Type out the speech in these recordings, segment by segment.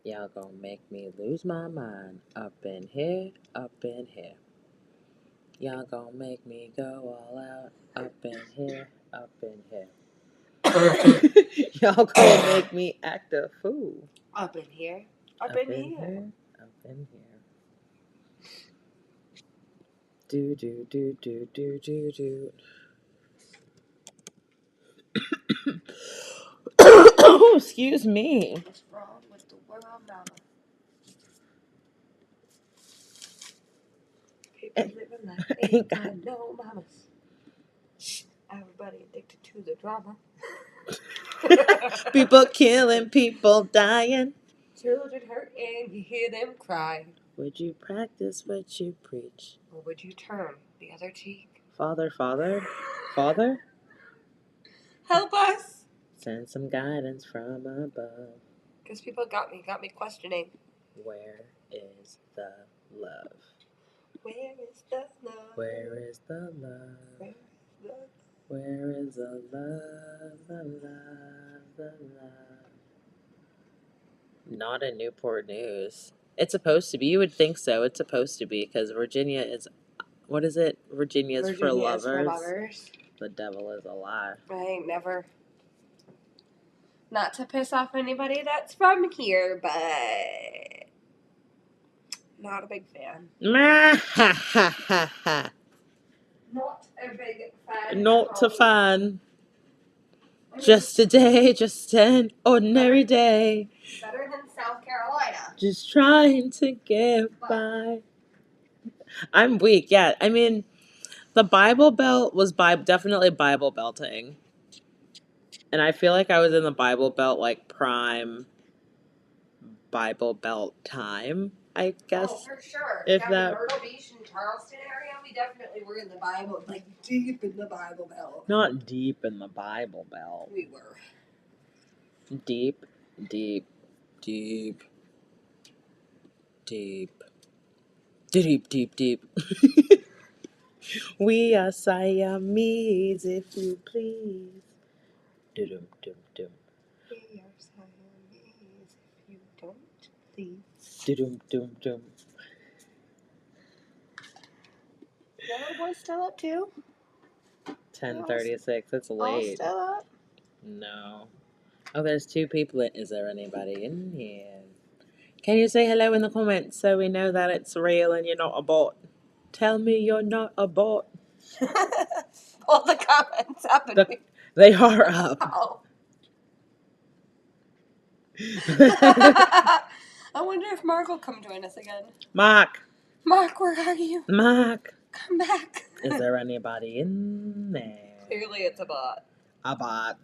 Y'all gonna make me lose my mind. Up in here, up in here. Y'all gonna make me go all out. Up in here, up in here. Y'all gonna make me act a fool. Up in here. Up Up in in here. here, up in here. Do do do do do do do. Oh, excuse me. What's wrong with the world, mama? People living like ain't got no mamas. Everybody addicted to the drama. People killing, people dying. Children hurt and you hear them cry. Would you practice what you preach? Or would you turn the other cheek? Father, Father, Father? Help us! Send some guidance from above. Because people got me questioning. Where is the love? Where is the love? Where is the love? Where is the Where is the love, the love, the love? Not in Newport News. It's supposed to be. You would think so. It's supposed to be because Virginia is. What is it? Virginia's for lovers. The devil is a lie. I ain't never. Not to piss off anybody that's from here, but not a big fan. Ha ha ha ha. Not a big fan. Not a fan. Just a day, just an ordinary day. Better than South Carolina. Just trying to get by. I'm weak, yeah. I mean, the Bible Belt was definitely Bible belting. And I feel like I was in the Bible Belt, like, prime Bible Belt time, I guess. Oh, for sure. If Down that... in Myrtle Beach and Charleston area, we definitely were in the Bible, like deep in the Bible Belt. Not deep in the Bible Belt. We were. Deep, deep, deep, deep, deep, deep, deep. We are Siamese, if you please. Dum dum dum. We are Siamese, if you don't, please. Dum dum dum. Is that little boy still up too? 10:36. It's All late. still up? No. Oh, there's two people. Is there anybody in here? Can you say hello in the comments so we know that it's real and you're not a bot? Tell me you're not a bot. All the comments up. They are up. Oh. I wonder if Mark will come join us again. Mark, where are you? Mark. Come back. Is there anybody in there? Clearly it's a bot. A bot.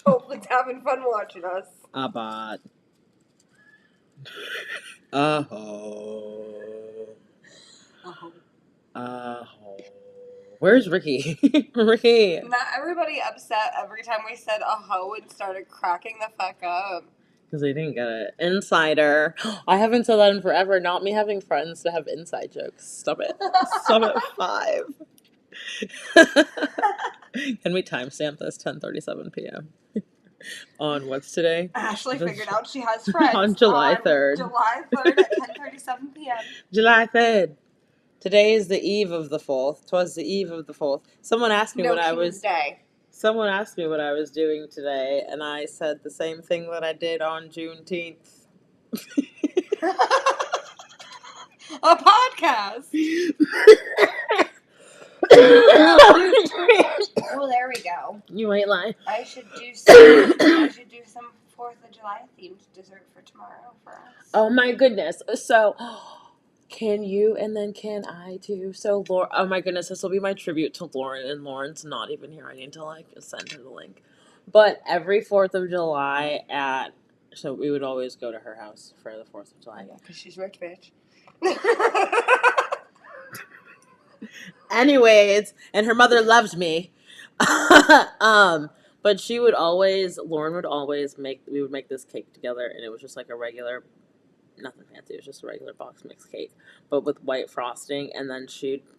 Hopefully it's having fun watching us. A bot. Oh. Oh. Where's Ricky? Ricky. Not everybody upset every time we said a hoe and started cracking the fuck up. Because they didn't get it. Insider. I haven't said that in forever. Not me having friends to have inside jokes. Stop it. Stop at 5. Can we timestamp this? 10:37 p.m. On what's today? Ashley figured out she has friends. On July 3rd. July 3rd at 10:37 p.m. July 3rd. Today is the eve of the 4th. 'Twas the eve of the 4th. Someone asked me what I was... Someone asked me what I was doing today, and I said the same thing that I did on Juneteenth. A podcast. Oh, there we go. You ain't lying. I should do some 4th of July themed dessert for tomorrow for us. Oh my goodness. So, can you and then can I too? So, oh my goodness, this will be my tribute to Lauren, and Lauren's not even here. I need to send her the link. But every 4th of July so we would always go to her house for the 4th of July. Yeah, because she's rich, bitch. Anyways, and her mother loved me. But Lauren would always we would make this cake together, and it was just like a regular, nothing fancy, it was just a regular box mix cake, but with white frosting, and then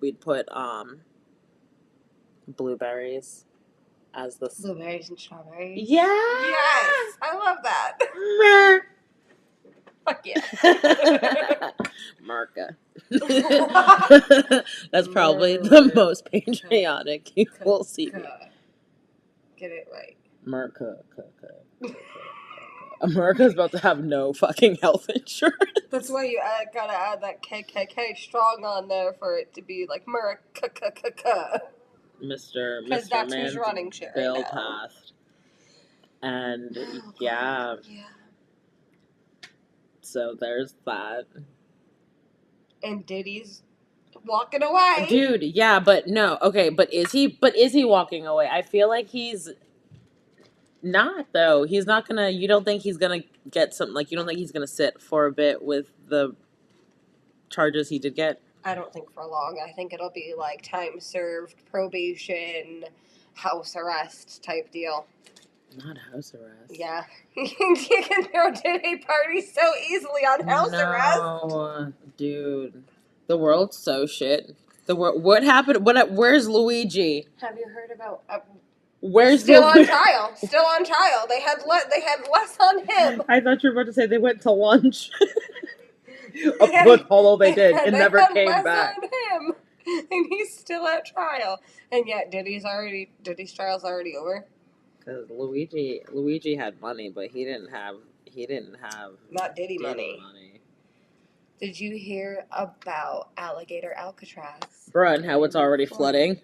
we'd put, blueberries as the... Blueberries and strawberries? Yeah! Yes! I love that. Fuck yeah. Merca. That's probably the most patriotic you will see. Get it right. Merca. America's about to have no fucking health insurance. That's why you gotta add that KKK strong on there for it to be like America. Mr. Because that's Man's who's running shit right bill now. passed. And Oh, yeah. Yeah. So there's that. And Diddy's walking away. Dude, yeah, but no. Okay, but is he walking away? I feel like he's not, though. He's not gonna, you don't think he's gonna get something, like, you don't think he's gonna sit for a bit with the charges he did get? I don't think for long. I think it'll be like time served, probation, house arrest type deal. Not house arrest. Yeah. You can throw Diddy parties so easily on house arrest. No, dude. The world's so shit. What happened? Where's Luigi? Have you heard about... Where's Still on trial. Still on trial. They had less on him. I thought you were about to say they went to lunch. Although they did, and never came back. On him, and he's still at trial, and yet Diddy's trial's already over. Because Luigi had money, but he didn't have not Diddy money. Did you hear about Alligator Alcatraz? Bruh, and how it's already flooding?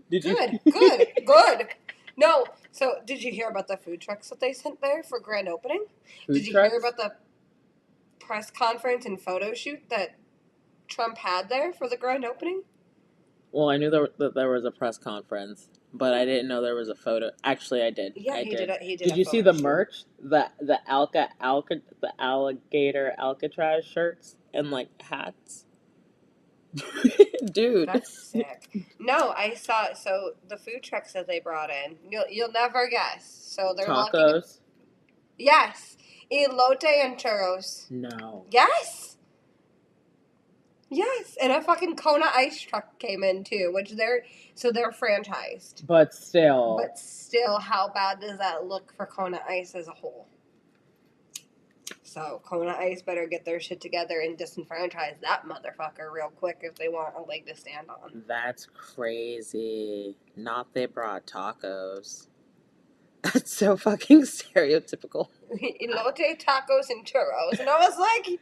Good. No, so did you hear about the food trucks that they sent there for grand opening? Did you hear about the press conference and photo shoot that Trump had there for the grand opening? Well, I knew that there was a press conference, but I didn't know there was a photo. Actually, I did. Yeah, he did. Did you see the merch? The alligator Alcatraz shirts and like hats. Dude, that's sick. No, I saw. So the food trucks that they brought in, you'll never guess. So they're tacos. Yes, elote and churros. No. Yes, and a fucking Kona ice truck came in too, which they're franchised. But still, how bad does that look for Kona Ice as a whole? So Kona Ice better get their shit together and disenfranchise that motherfucker real quick if they want a leg to stand on. That's crazy. Not they brought tacos. That's so fucking stereotypical. Elote, tacos, and churros. And I was like...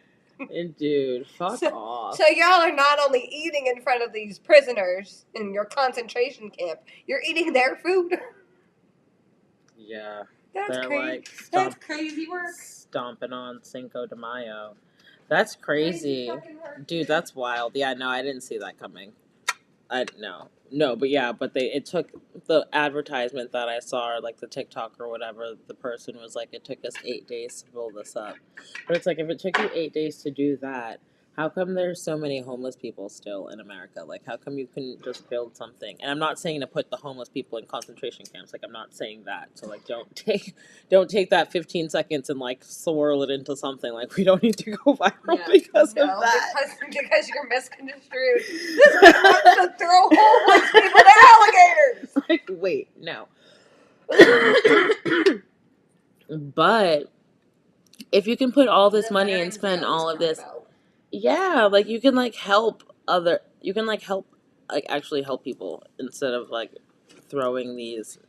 Dude, fuck off. So y'all are not only eating in front of these prisoners in your concentration camp, you're eating their food. Yeah. That's crazy. That's crazy work. Stomping on Cinco de Mayo. That's crazy. Dude, that's wild. Yeah, no, I didn't see that coming. But it took the advertisement that I saw, or like the TikTok or whatever, the person was like, it took us 8 days to build this up. But it's like, if it took you 8 days to do that, how come there's so many homeless people still in America? Like, how come you couldn't just build something? And I'm not saying to put the homeless people in concentration camps. Like, I'm not saying that. So, like, don't take that 15 seconds and, like, swirl it into something. Like, we don't need to go viral because of that. Because you're misconstrued. This guy wants to throw homeless people to alligators. Like, wait, no. But if you can put all this money and spend all of this... Yeah, like, you can, like, actually help people instead of, like, throwing these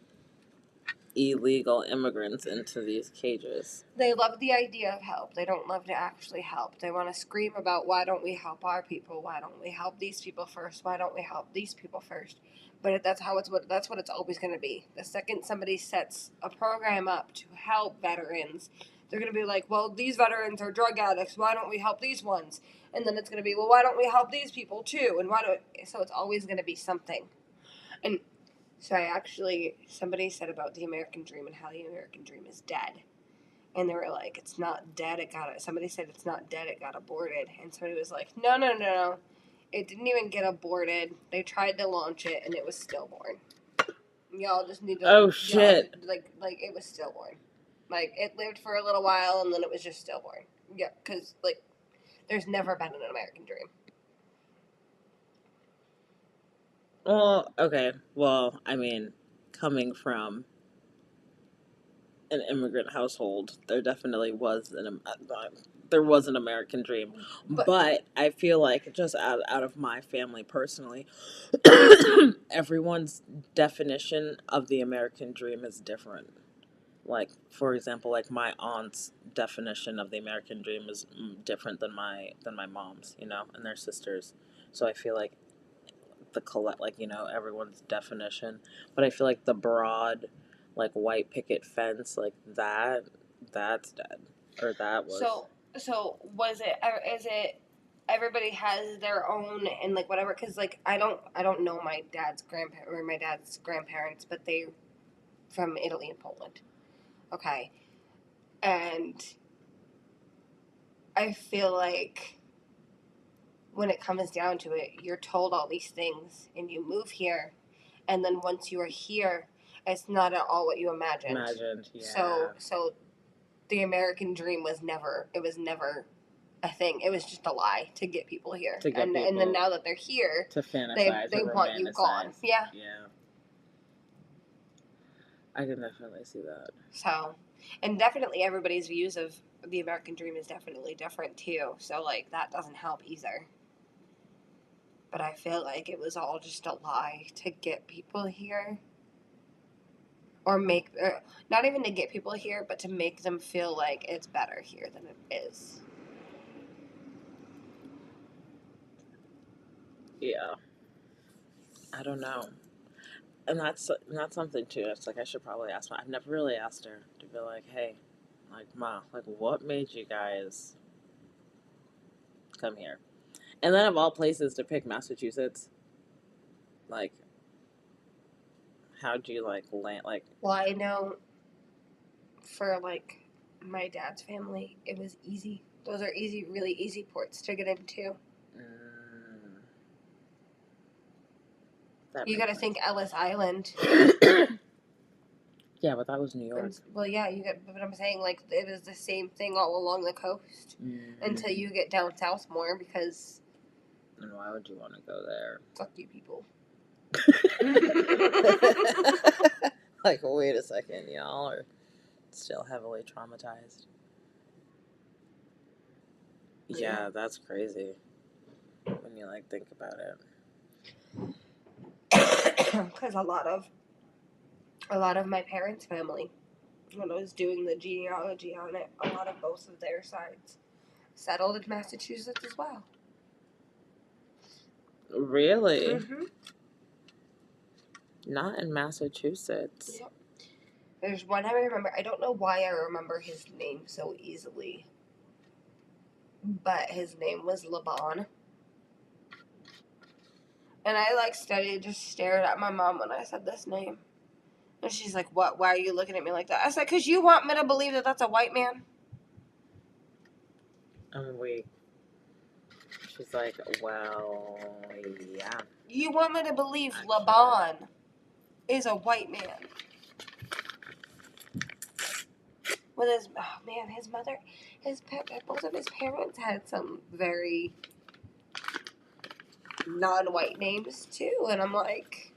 illegal immigrants into these cages. They love the idea of help. They don't love to actually help. They want to scream about, why don't we help our people? Why don't we help these people first? Why don't we help these people first? But that's what it's always going to be. The second somebody sets a program up to help veterans, they're going to be like, well, these veterans are drug addicts. Why don't we help these ones? And then it's going to be, well, why don't we help these people too? And so it's always going to be something. And so somebody said about the American dream and how the American dream is dead. And they were like, it's not dead. Somebody said it's not dead. It got aborted. And somebody was like, no. It didn't even get aborted. They tried to launch it and it was stillborn. Y'all just need to... Oh, shit. Like it was stillborn. Like, it lived for a little while, and then it was just stillborn. Yeah, because, like, there's never been an American dream. Well, okay. Well, I mean, coming from an immigrant household, there definitely was there was an American dream. But But I feel like just out of my family personally, everyone's definition of the American dream is different. Like, for example, like my aunt's definition of the American dream is different than my mom's, you know, and their sisters. So I feel like the collect, like, you know, everyone's definition, but I feel like the broad, like, white picket fence, like that's dead, or that was. so was it, or is it, everybody has their own and like whatever, because like I don't know my dad's grandparents, but they from Italy and Poland. Okay. And I feel like when it comes down to it, you're told all these things and you move here, and then once you are here, it's not at all what you imagined. Yeah. So the American dream was never, it was never a thing. It was just a lie to get people here. And then now that they're here, to fantasize, they want you gone. Yeah. Yeah. I can definitely see that. So, and definitely everybody's views of the American dream is definitely different too. So like that doesn't help either. But I feel like it was all just a lie to get people here. Or make, not even to get people here, but to make them feel like it's better here than it is. Yeah. I don't know. And that's something too. It's like I should probably ask I've never really asked her to be like, hey, like, Ma, like, what made you guys come here? And then of all places to pick Massachusetts, like, how'd you like land? Like, Well, I know for like my dad's family, it was easy. Those are easy, really easy ports to get into. You got to think Ellis Island. Yeah, but that was New York. Well, yeah, but I'm saying like it was the same thing all along the coast until you get down south more, because. And why would you want to go there? Fuck you, people. Like, wait a second, y'all are still heavily traumatized. Yeah, that's crazy when you like think about it. Because a lot of my parents' family, when I was doing the genealogy on it, a lot of both of their sides settled in Massachusetts as well. Really? Mm-hmm. Not in Massachusetts. Yep. There's one I remember. I don't know why I remember his name so easily, but his name was Laban. And I like just stared at my mom when I said this name. And she's like, "What? Why are you looking at me like that?" I said, "'Cause you want me to believe that that's a white man." Wait. She's like, well, yeah. You want me to believe Laban is a white man? With his, oh man, his mother, both of his parents had some very non-white names too, and I'm like,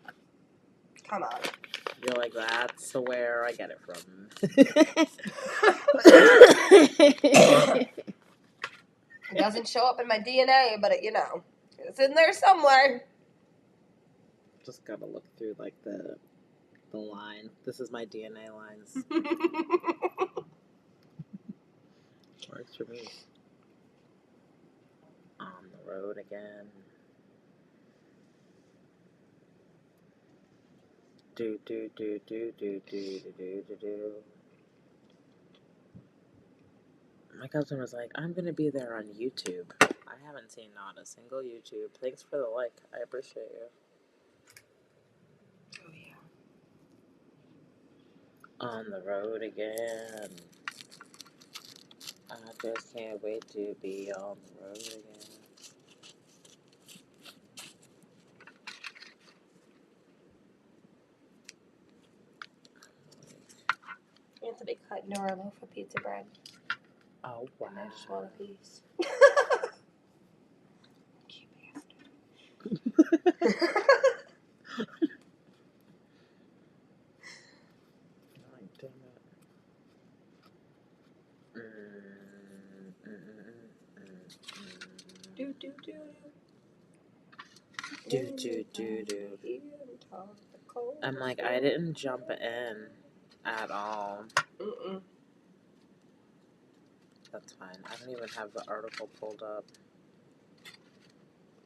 come on. You're like, that's where I get it from. It doesn't show up in my DNA, but it, it's in there somewhere. Just gotta look through like the line. This is my DNA lines. Works for me. On the road again. Do. My cousin was like, I'm gonna be there on YouTube. I haven't seen not a single YouTube. Thanks for the like. I appreciate you. Oh yeah. On the road again. I just can't wait to be on the road again. Anthony cut Nora a loaf of pizza bread. Oh, wow. And I just want a piece. Cute bastard. Damn it. Do do do Do, do, do, do. I'm like, I didn't jump in at all. Mm-mm. That's fine. I don't even have the article pulled up.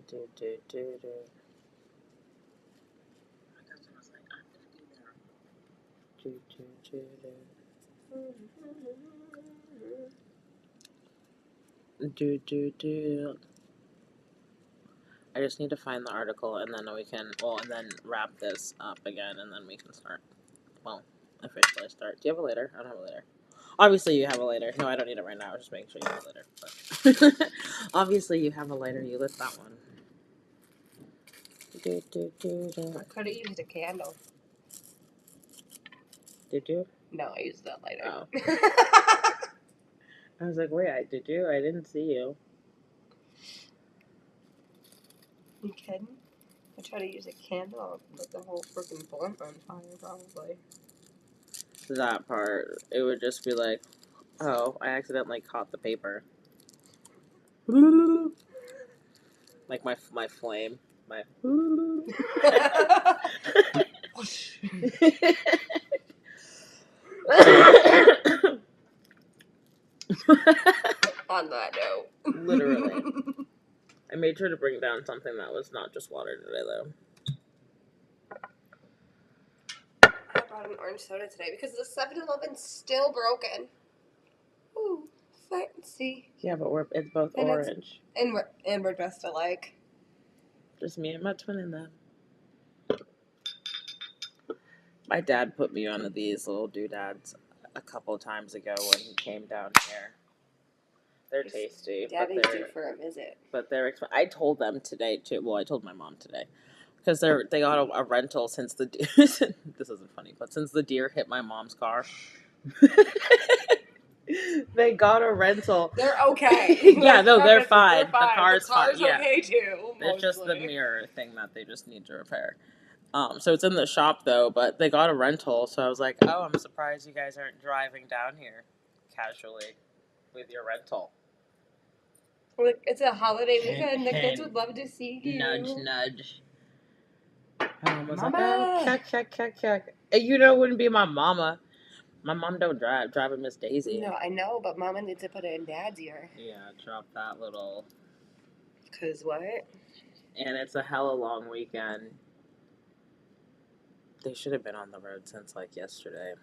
Do, do, do, do. My cousin was like, I'm gonna do that. Do, do, do, do. Do, do, do. I just need to find the article and then we can, and then wrap this up again and then we can start. Well, officially start. Do you have a lighter? I don't have a lighter. Obviously you have a lighter. No, I don't need it right now. I was just making sure you have a lighter. But obviously you have a lighter. You lit that one. Do, do, do, do. I could have used a candle. Did you? No, I used that lighter. Oh. I was like, wait, did you? I didn't see you. You kidding? I try to use a candle, I'll let the whole freaking blunt on fire, probably. That part, it would just be like, oh, I accidentally caught the paper. Like my flame. My. On that note. Literally. I made sure to bring down something that was not just water today, though. I brought an orange soda today because the 7-Eleven's still broken. Ooh, fancy. Yeah, but it's both And orange. And we're dressed alike. Just me and my twin in them. My dad put me onto these little doodads a couple times ago when he came down here. They're tasty. Daddy's due for a visit. But they're expensive. I told them today, too. Well, I told my mom today. Because they got a rental since the... this isn't funny, but since the deer hit my mom's car. They got a rental. They're okay. Yeah, no, they're fine. The car's fine. Okay, too. It's just the mirror thing that they just need to repair. So it's in the shop, though, but they got a rental, so I was like, oh, I'm surprised you guys aren't driving down here casually with your rental. Look, it's a holiday weekend. The kids would love to see you. Nudge, nudge. Mom was Mama. like, oh, check. You know, it wouldn't be my mama. My mom don't drive. Driving Miss Daisy. No, I know, but Mama needs to put it in Dad's ear. Yeah, drop that little... 'Cause what? And it's a hella long weekend. They should have been on the road since, like, yesterday.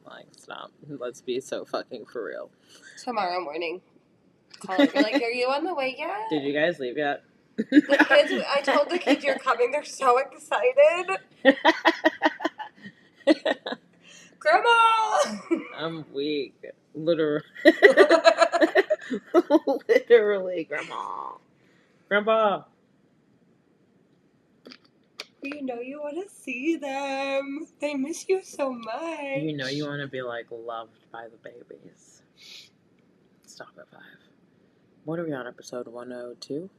Like, stop. Let's be so fucking for real. Tomorrow morning. Call and be like, are you on the way yet? Did you guys leave yet? The kids, I told the kids you're coming. They're so excited. Grandma! I'm weak. Literally. Literally, Grandpa. You know you want to see them. They miss you so much. You know you want to be, like, loved by the babies. Stop at 5. What are we on, episode 102?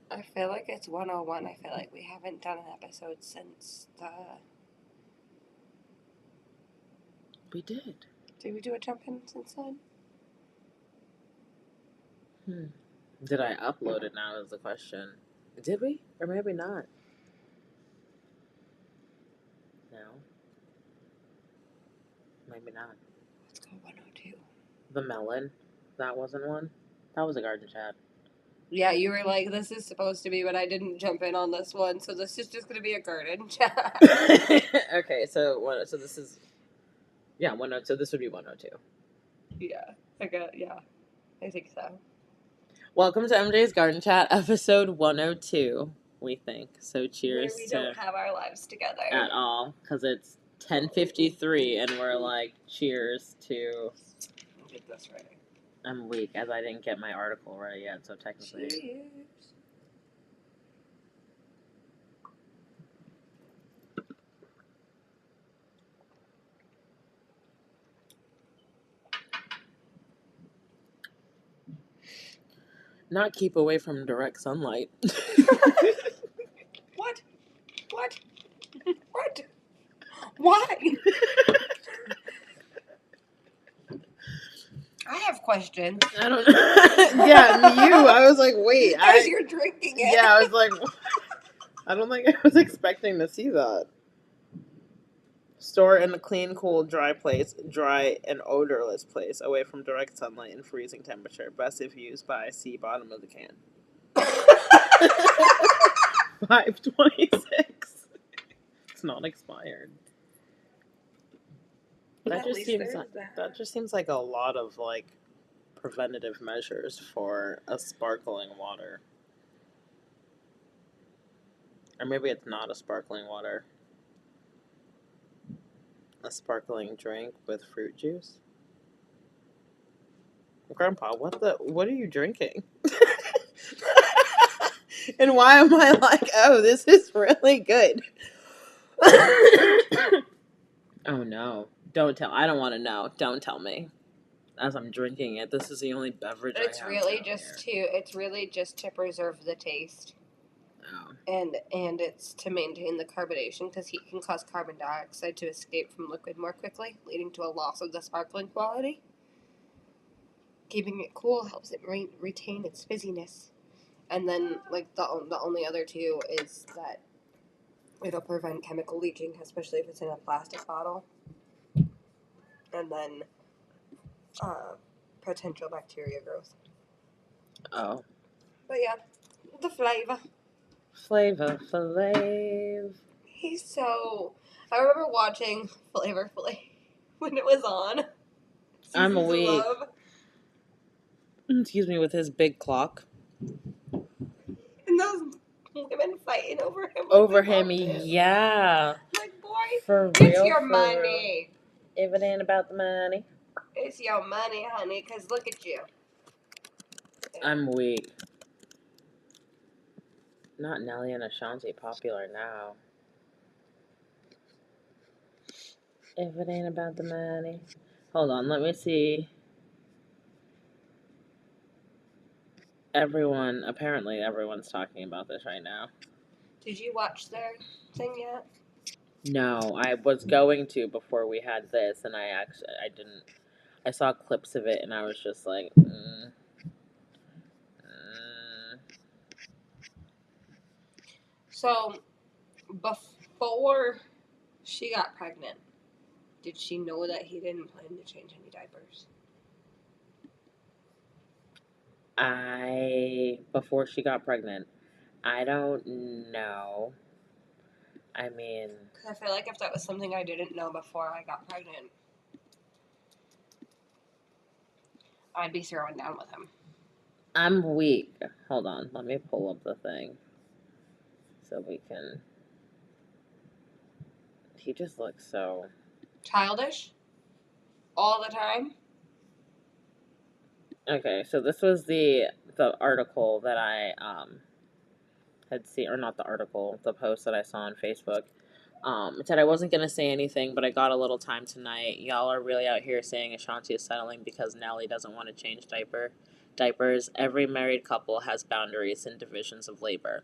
I feel like it's 101. I feel like we haven't done an episode since the... We did. Did we do a jump in since then? Did I upload it now is the question. Did we? Or maybe not. No. Maybe not. Let's go 102. The melon. That wasn't one. That was a garden chat. Yeah, you were like, this is supposed to be, but I didn't jump in on this one, so this is just going to be a garden chat. Okay, so this is... Yeah, 102. So this would be 102. Yeah, I think so. Welcome to MJ's Garden Chat, episode 102, we think. So cheers we to... don't have our lives together. At all, because it's 10:53, and we're like, cheers to... Get this right. I'm weak, as I didn't get my article ready yet, so technically... Cheers. Not keep away from direct sunlight. What? Why? questions. I don't know. Yeah, you. I was like, wait. As you're drinking it. Yeah, I was like, I don't think I was expecting to see that. Store in a clean, cool, dry place, dry and odorless place, away from direct sunlight and freezing temperature. Best if used by see bottom of the can. 5/26. It's not expired. That At just least seems there's that. that just seems like a lot of like preventative measures for a sparkling water. Or maybe it's not a sparkling water. A sparkling drink with fruit juice. Grandpa, what are you drinking? And why am I like, oh, this is really good? Oh no. Don't tell. I don't want to know. Don't tell me. As I'm drinking it, this is the only beverage I have. It's really just to preserve the taste. Oh. And it's to maintain the carbonation, because heat can cause carbon dioxide to escape from liquid more quickly, leading to a loss of the sparkling quality. Keeping it cool helps it retain its fizziness. And then, like, the only other two is that it'll prevent chemical leaching, especially if it's in a plastic bottle. And then potential bacteria growth. Oh. But yeah, the flavor. Flavor Flav. He's so... I remember watching Flavor Flav when it was on. I'm Seasons of weak. Love. Excuse me, with his big clock. And those women fighting over him. Over him, yeah. Like, boy, For it's real, your for money. real. If it ain't about the money. It's your money, honey, because look at you. I'm weak. Not Nelly and Ashanti popular now. If it ain't about the money. Hold on, let me see. Apparently everyone's talking about this right now. Did you watch their thing yet? No, I was going to before we had this, and I didn't. I saw clips of it, and I was just like, So, before she got pregnant, did she know that he didn't plan to change any diapers? Before she got pregnant, I don't know. I mean, Because I feel like if that was something I didn't know before I got pregnant, I'd be throwing down with him. I'm weak. Hold on, let me pull up the thing so we can. He just looks so childish all the time. Okay, so this was the article that I had seen, or not the article, the post that I saw on Facebook. It said I wasn't gonna say anything, but I got a little time tonight. Y'all are really out here saying Ashanti is settling because Nelly doesn't want to change diapers. Every married couple has boundaries and divisions of labor.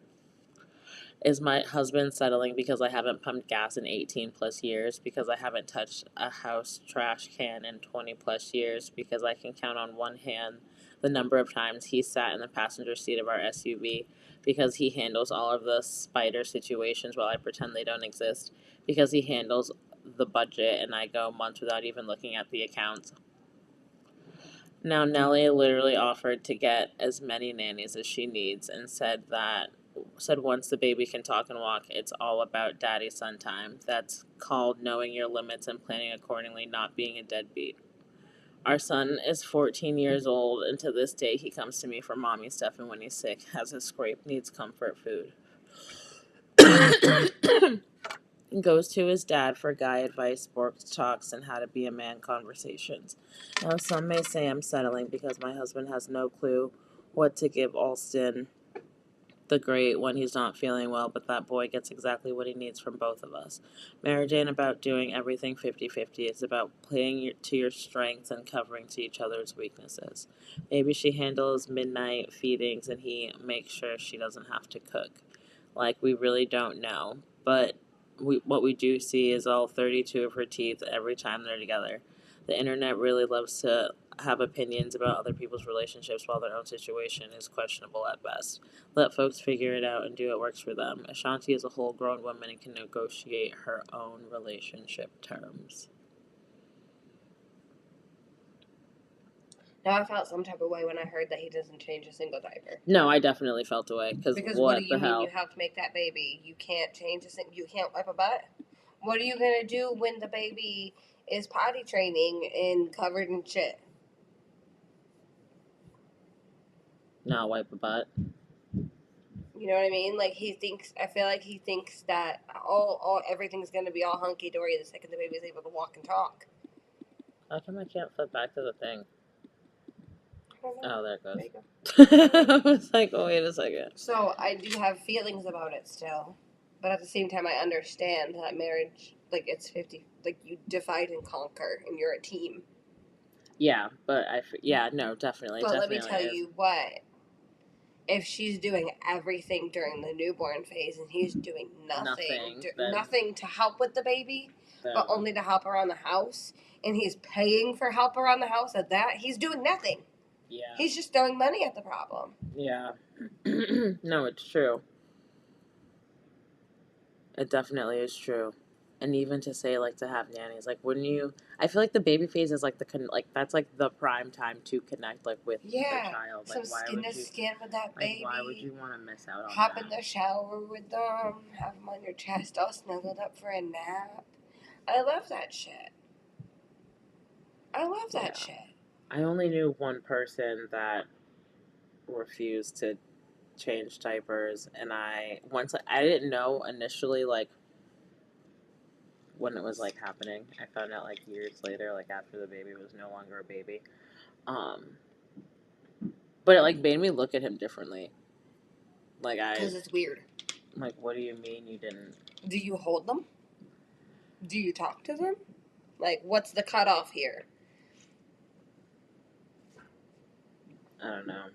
Is my husband settling because I haven't pumped gas in 18 plus years? Because I haven't touched a house trash can in 20 plus years? Because I can count on one hand the number of times he sat in the passenger seat of our SUV? Because he handles all of the spider situations while I pretend they don't exist? Because he handles the budget and I go months without even looking at the accounts? Now, Nelly literally offered to get as many nannies as she needs and said once the baby can talk and walk, it's all about daddy-son time. That's called knowing your limits and planning accordingly, not being a deadbeat. Our son is 14 years old, and to this day he comes to me for mommy stuff, and when he's sick, has a scrape, needs comfort food. Goes to his dad for guy advice, sports talks, and how to be a man conversations. Now, some may say I'm settling because my husband has no clue what to give Alston the Great when he's not feeling well, but that boy gets exactly what he needs from both of us. Marriage ain't about doing everything 50-50. It's about playing to your strengths and covering to each other's weaknesses. Maybe she handles midnight feedings and he makes sure she doesn't have to cook. Like, we really don't know. But what we do see is all 32 of her teeth every time they're together. The internet really loves to have opinions about other people's relationships while their own situation is questionable at best. Let folks figure it out and do what works for them. Ashanti is a whole grown woman and can negotiate her own relationship terms. Now I felt some type of way when I heard that he doesn't change a single diaper. No, I definitely felt away Because what do you mean you helped make that baby? You can't change you can't wipe a butt? What are you going to do when the baby is potty training and covered in shit? Not wipe a butt. You know what I mean? Like I feel like he thinks that all everything's going to be all hunky dory the second the baby's able to walk and talk. How come I can't flip back to the thing? Oh, there it goes. There you go. I was like, oh, wait a second. So I do have feelings about it still, but at the same time, I understand that marriage, like it's 50, like you divide and conquer, and you're a team. Yeah, but no, definitely. But definitely let me tell you what. If she's doing everything during the newborn phase and he's doing nothing to help with the baby, but only to help around the house, and he's paying for help around the house at that, he's doing nothing. Yeah. He's just throwing money at the problem. Yeah. No, it's true. It definitely is true. And even to say, like, to have nannies, like, wouldn't you? I feel like the baby phase is like that's like the prime time to connect, like, with the child. Like, some skin to skin with that baby. Why would you want to miss out on Hop that? in the shower with them, have them on your chest, all snuggled up for a nap. I love that shit. I only knew one person that refused to change diapers, and I didn't know initially, like, when it was, like, happening. I found out, like, years later, like, after the baby was no longer a baby. But it, like, made me look at him differently. Like, because it's weird. Like, what do you mean you didn't? Do you hold them? Do you talk to them? Like, what's the cutoff here? I don't know.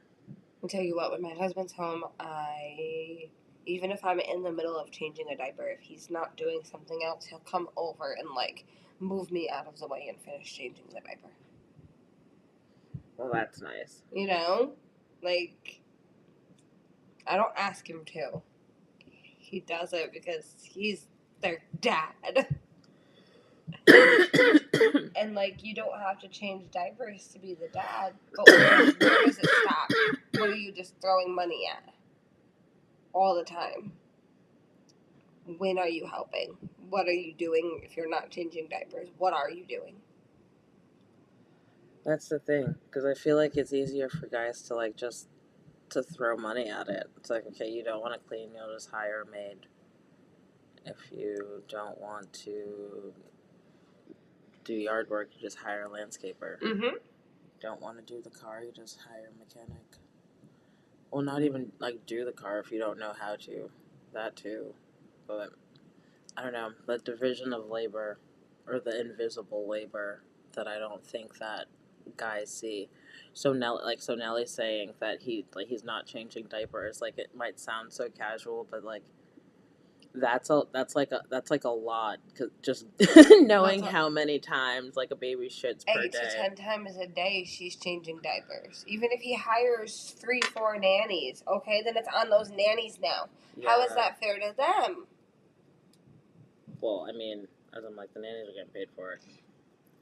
I'll tell you what, when my husband's home, even if I'm in the middle of changing a diaper, if he's not doing something else, he'll come over and, like, move me out of the way and finish changing the diaper. Well, that's nice. You know? Like, I don't ask him to. He does it because he's their dad. And, like, you don't have to change diapers to be the dad. But where does it stop? What are you just throwing money at? All the time. When are you helping? What are you doing if you're not changing diapers? What are you doing? That's the thing. Because I feel like it's easier for guys to, like, just to throw money at it. It's like, okay, you don't want to clean, you'll just hire a maid. If you don't want to do yard work, you just hire a landscaper. Mm-hmm. Don't want to do the car, you just hire a mechanic. Well, not even, like, do the car if you don't know how to. That too. But, I don't know, the division of labor, or the invisible labor, that I don't think that guys see. So Nelly's saying that he's not changing diapers. Like, it might sound so casual, but, like, that's like a lot, cause just knowing how many times, like, a baby shits per day. 8 to 10 times a day she's changing diapers. Even if he hires 3-4 nannies, okay, then it's on those nannies now. Yeah. How is that fair to them? Well, I mean, as I'm like, the nannies are getting paid for it.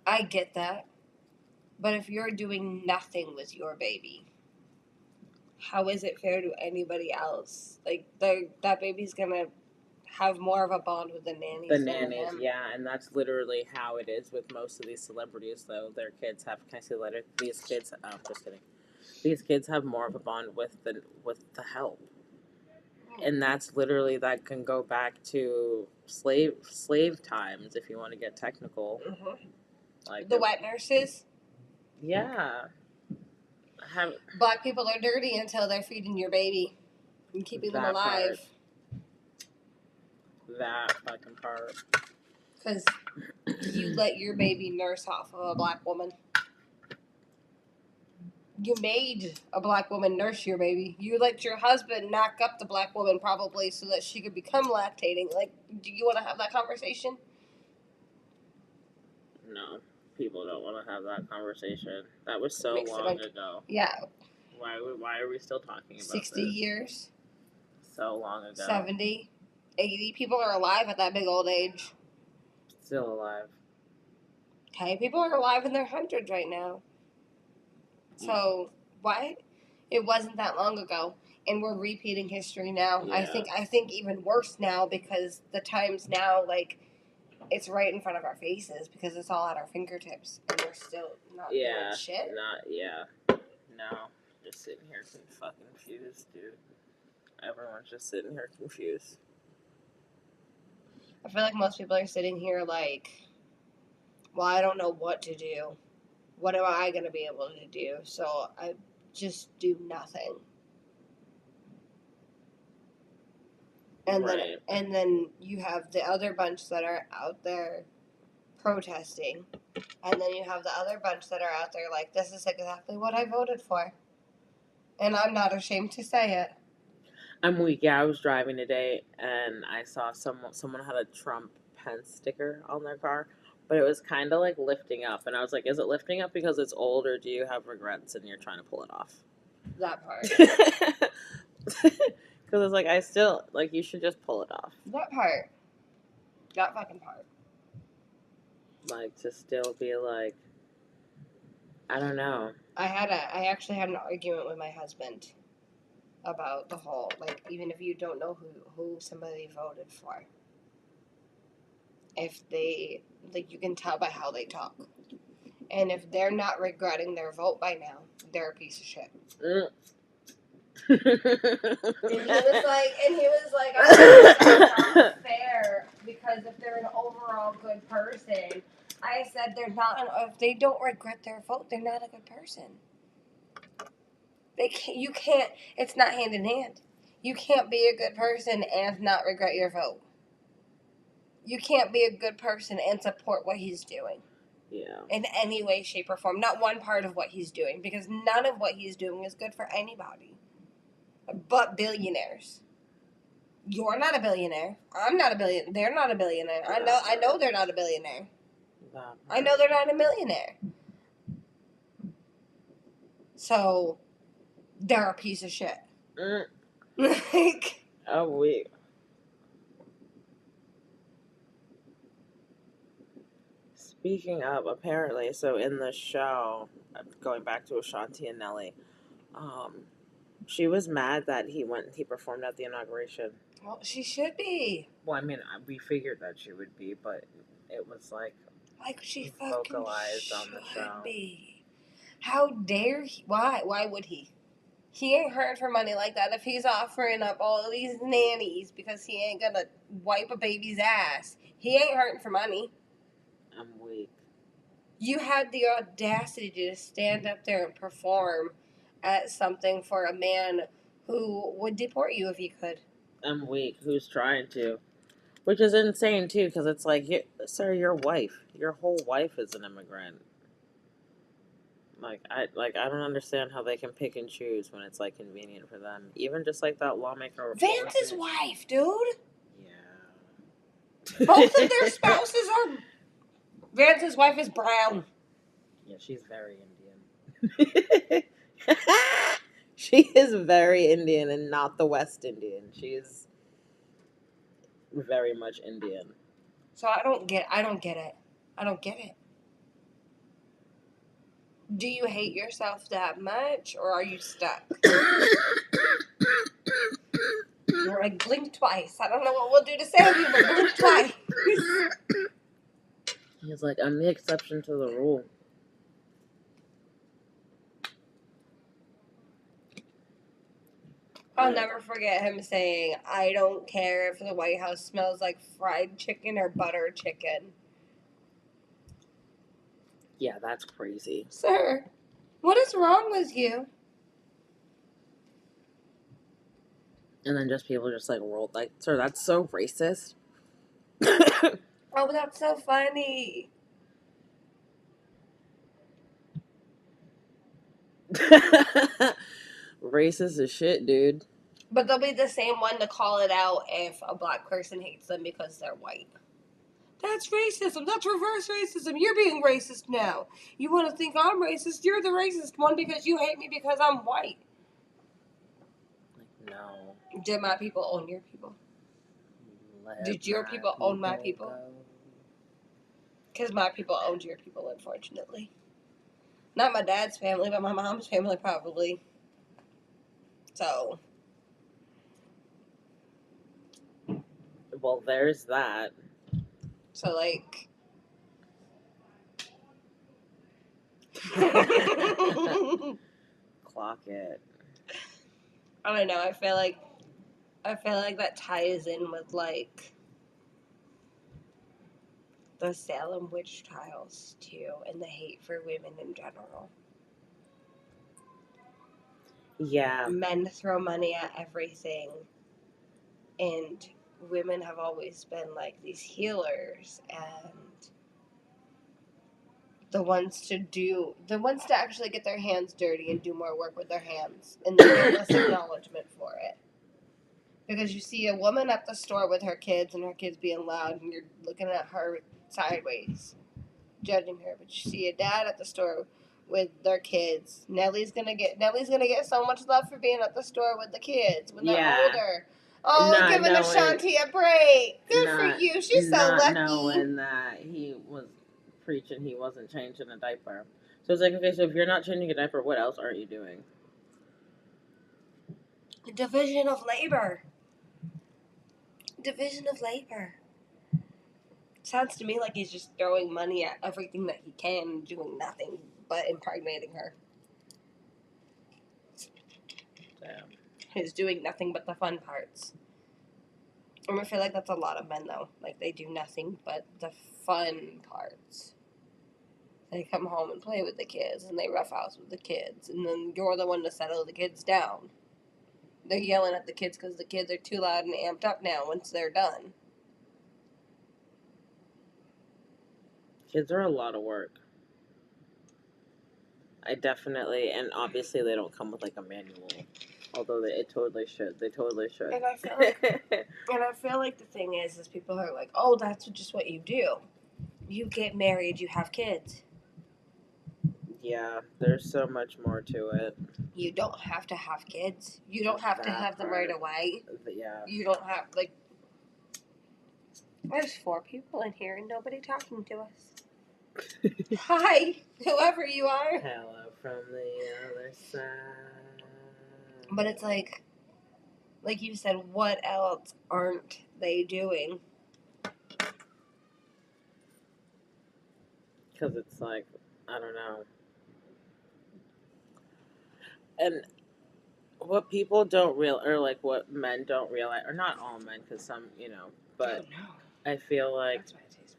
I get that. But if you're doing nothing with your baby, how is it fair to anybody else? Like, that baby's gonna have more of a bond with the nannies. The nannies, yeah, and that's literally how it is with most of these celebrities, though. Their kids have, can I say later? These kids, just kidding. These kids have more of a bond with the help. And that's literally, that can go back to slave times, if you want to get technical. Mm-hmm. Like the wet nurses. Yeah. Black people are dirty until they're feeding your baby and keeping them alive. That fucking part. Because you let your baby nurse off of a black woman. You made a black woman nurse your baby. You let your husband knock up the black woman probably so that she could become lactating. Like, do you want to have that conversation? No. people don't want to have that conversation. That was so Makes it long ago. Yeah. Why are we still talking about 60 this? years. So long ago. 70. 80 people are alive at that big old age. Still alive. Okay, people are alive in their hundreds right now. So why? It wasn't that long ago, and we're repeating history now. Yeah. I think even worse now because the times now, like, it's right in front of our faces because it's all at our fingertips, and we're still not doing shit. No. Just sitting here fucking confused, dude. Everyone's just sitting here confused. I feel like most people are sitting here like, well, I don't know what to do. What am I going to be able to do? So I just do nothing. And then you have the other bunch that are out there protesting. And then you have the other bunch that are out there like, this is exactly what I voted for. And I'm not ashamed to say it. I'm weak. Yeah, I was driving today and I saw someone had a Trump Pence sticker on their car, but it was kind of like lifting up, and I was like, is it lifting up because it's old, or do you have regrets and you're trying to pull it off? That part. Because it's like, I still, like, you should just pull it off. That part. That fucking part. Like, to still be like, I don't know. I actually had an argument with my husband about the whole, like, even if you don't know who somebody voted for, if they, like, you can tell by how they talk. And if they're not regretting their vote by now, they're a piece of shit. And he was like, I think that's not fair, because if they're an overall good person, I said they're not, if they don't regret their vote, they're not a good person. You can't, it's not hand in hand. You can't be a good person and not regret your vote. You can't be a good person and support what he's doing. Yeah. In any way, shape, or form. Not one part of what he's doing, because none of what he's doing is good for anybody. But billionaires. You're not a billionaire. I'm not a billionaire. They're not a billionaire. I know they're not a billionaire. I know they're not a millionaire. So, they're a piece of shit. Like, oh, wait. Speaking of, apparently, so in the show, going back to Ashanti and Nelly, she was mad that he performed at the inauguration. Well, she should be. Well, I mean, we figured that she would be, but it was like she vocalized on the show. Be. How dare he? Why? Why would he? He ain't hurting for money like that if he's offering up all of these nannies because he ain't gonna wipe a baby's ass. He ain't hurting for money. I'm weak. You had the audacity to stand up there and perform at something for a man who would deport you if he could. I'm weak. Who's trying to? Which is insane, too, because it's like, sir, your whole wife is an immigrant. I don't understand how they can pick and choose when it's, like, convenient for them. Even just, like, that lawmaker. Vance's wife, dude. Yeah. Both of their spouses are... Vance's wife is brown. Yeah, she's very Indian. She is very Indian and not the West Indian. She's very much Indian. So I don't get it. I don't get it. Do you hate yourself that much, or are you stuck? You're like, blink twice. I don't know what we'll do to save you, but blink twice. He's like, I'm the exception to the rule. I'll never forget him saying, I don't care if the White House smells like fried chicken or butter chicken. Yeah, that's crazy. Sir, what is wrong with you? And then just people just like rolled like, sir, that's so racist. Oh, that's so funny. Racist as shit, dude. But they'll be the same one to call it out if a black person hates them because they're white. That's racism. That's reverse racism. You're being racist now. You want to think I'm racist? You're the racist one because you hate me because I'm white. Like, no. Did my people own your people? Did your people own my people? Because my people owned your people, unfortunately. Not my dad's family, but my mom's family probably. So. Well, there's that. So, like. Clock it. I don't know. I feel like that ties in with, like, the Salem witch trials, too, and the hate for women in general. Yeah. Men throw money at everything, and women have always been, like, these healers, and the ones to actually get their hands dirty and do more work with their hands, and they get less acknowledgement for it. Because you see a woman at the store with her kids, and her kids being loud, and you're looking at her sideways, judging her. But you see a dad at the store with their kids. Nelly's gonna get so much love for being at the store with the kids when they're older. Oh, giving Ashanti a break. Good for you. She's so lucky. Not knowing that he was preaching he wasn't changing a diaper. So it's like, okay, so if you're not changing a diaper, what else aren't you doing? Division of labor. Sounds to me like he's just throwing money at everything that he can and doing nothing but impregnating her. Damn. He's doing nothing but the fun parts. And I feel like that's a lot of men, though. Like, they do nothing but the fun parts. They come home and play with the kids, and they roughhouse with the kids, and then you're the one to settle the kids down. They're yelling at the kids because the kids are too loud and amped up now once they're done. Kids are a lot of work. And obviously they don't come with like a manual. Although they totally should. They totally should. And I feel like the thing is people are like, oh, that's just what you do. You get married, you have kids. Yeah, there's so much more to it. You don't have to have kids. You don't have to have them right away. Yeah. You don't have, like, there's 4 people in here and nobody talking to us. Hi, whoever you are. Hello from the other side. But it's like you said, what else aren't they doing? Because it's like, I don't know. And what people don't or like what men don't realize, or not all men, because some, but I feel like that's why it tastes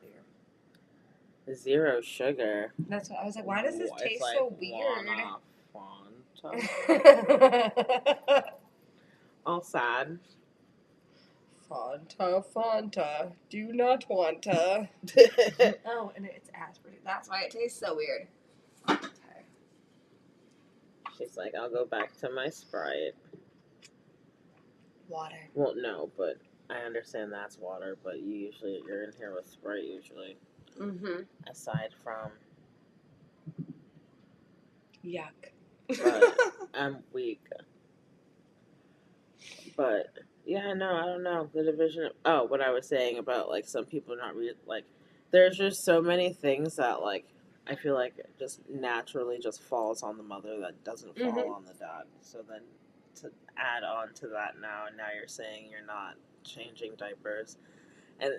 weird. 0 sugar. That's what I was like. Why does this taste like so weird? Fanta. All sad. Fanta, do not want to. Oh, and it's aspartame. That's why it tastes so weird. Okay. She's like, I'll go back to my Sprite. Water. Well, no, but I understand that's water, but you're in here with Sprite usually. Mm-hmm. Aside from... Yuck. But I'm weak. But, yeah, no, I don't know. The division of... what I was saying about, like, some people not like, there's just so many things that, like, I feel like it just naturally just falls on the mother that doesn't fall on the dad. So then to add on to that now you're saying you're not changing diapers. And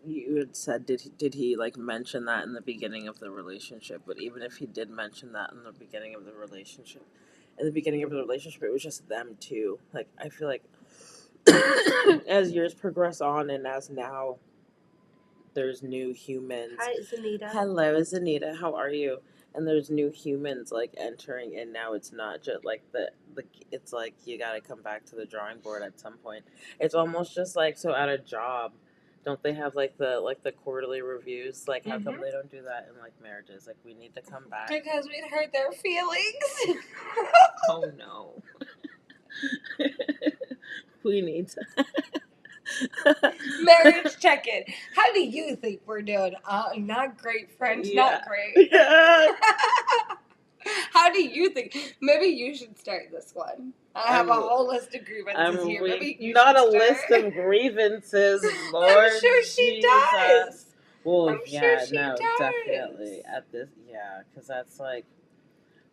you had said, did he like mention that in the beginning of the relationship? But even if he did mention that in the beginning of the relationship, it was just them two. Like, I feel like as years progress on and as now there's new humans. Hi, Zanita. Hello, Zanita. How are you? And there's new humans like entering, and now it's not just like it's like you got to come back to the drawing board at some point. It's almost just like, so at a job, don't they have like the quarterly reviews? Like, how come they don't do that in like marriages? Like, we need to come back because we'd hurt their feelings. Oh no. We need to Marriage check-in. How do you think we're doing? Not great, friends. Yeah. Not great. Yeah. How do you think? Maybe you should start this one. I have a whole list of grievances here. Maybe you not should a start. list of grievances, Lord I'm sure she Jesus. does. Well, I'm yeah, sure she no, does. definitely at this, yeah, because that's like,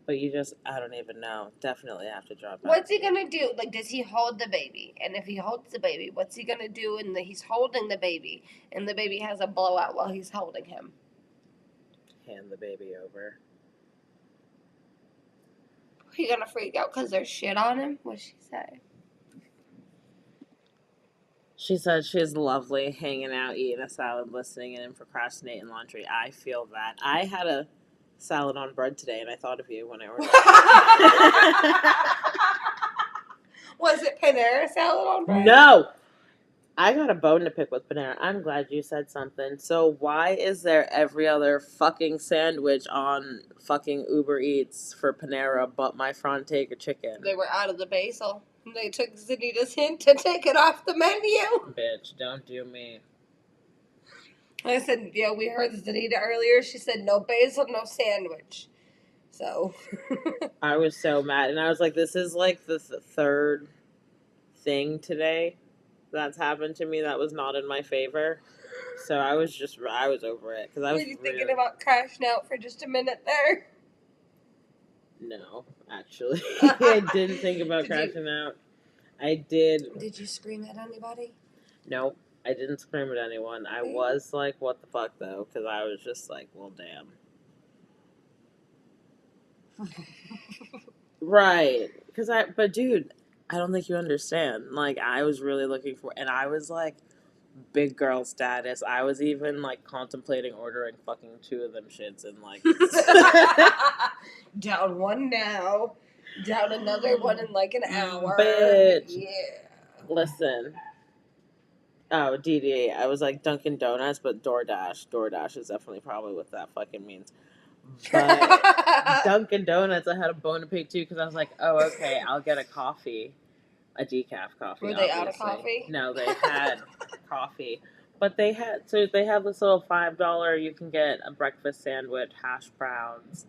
but you just, I don't even know. Definitely have to drop out. What's he gonna do? Like, does he hold the baby? And if he holds the baby, what's he gonna do? And he's holding the baby, and the baby has a blowout while he's holding him. Hand the baby over. He gonna freak out because there's shit on him? What'd she say? She said she's lovely, hanging out, eating a salad, listening, and procrastinating laundry. I feel that. I had a salad on bread today, and I thought of you when I ordered it. Was it Panera salad on bread? No! I got a bone to pick with Panera. I'm glad you said something. So why is there every other fucking sandwich on fucking Uber Eats for Panera but my Frontega chicken? They were out of the basil. They took Zanita's hint to take it off the menu. Bitch, don't do me. I said, yeah, we heard Zanita earlier. She said no basil, no sandwich. So. I was so mad. And I was like, this is like the third thing today that's happened to me that was not in my favor. So I was over it. Cause I was Were you thinking about crashing out for just a minute there? No, actually. I didn't think about crashing out. I did. Did you scream at anybody? Nope. I didn't scream at anyone. I was like, what the fuck, though? Because I was just like, well, damn. Right. But dude, I don't think you understand. Like, I was really looking for, and I was like, big girl status. I was even like contemplating ordering fucking 2 of them shits and like. Down one now. Down another one in like an hour. Bitch. Yeah. Listen. Oh, DD. I was like Dunkin' Donuts, but DoorDash. DoorDash is definitely probably what that fucking means. But Dunkin' Donuts, I had a bone to pick too because I was like, oh, okay, I'll get a coffee. A decaf coffee. Were they out of coffee? No, they had coffee. But they have this little $5, you can get a breakfast sandwich, hash browns,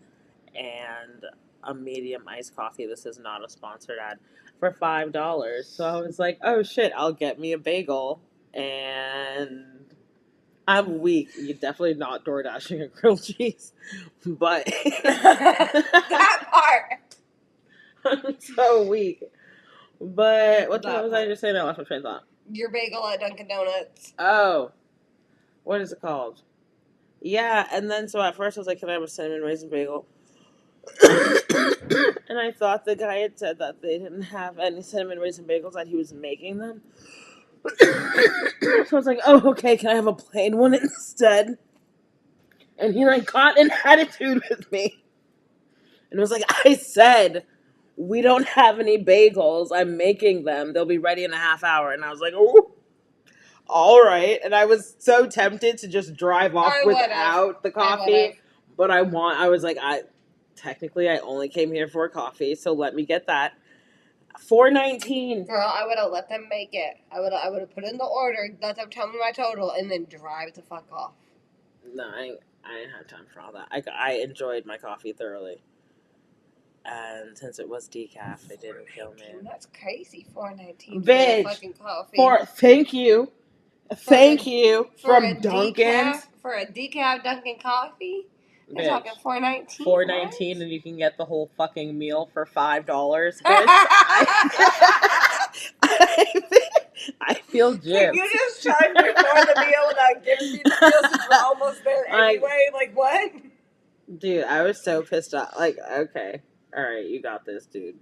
and a medium iced coffee. This is not a sponsored ad. For $5. So I was like, oh shit, I'll get me a bagel. And I'm weak. You're definitely not door dashing a grilled cheese. But that part. I'm so weak. But what the hell was I just saying? I lost my train of thought. Your bagel at Dunkin' Donuts. Oh. What is it called? Yeah, and then so at first I was like, can I have a cinnamon raisin bagel? And I thought the guy had said that they didn't have any cinnamon raisin bagels, that he was making them. So I was like, oh, okay, can I have a plain one instead? And he like got an attitude with me. And was like, I said, we don't have any bagels. I'm making them. They'll be ready in a half hour. And I was like, oh, all right. And I was so tempted to just drive off without the coffee. But I was like, technically I only came here for a coffee, so let me get that. $4.19. Girl, I would have let them make it. I would have put in the order, let them tell me my total, and then drive the fuck off. No, I didn't have time for all that. I enjoyed my coffee thoroughly. And since it was decaf, it didn't kill me. That's crazy. $4.19 Bitch, for fucking coffee. Thank you. Thank you from Dunkin'. For a decaf Dunkin' coffee? They're talking $4.19. $4.19, and you can get the whole fucking meal for $5. Bitch. I feel gypped. You just charged me for the meal without giving me the meal since we're almost there anyway. Like, what? Dude, I was so pissed off. Like, okay. Alright, you got this, dude.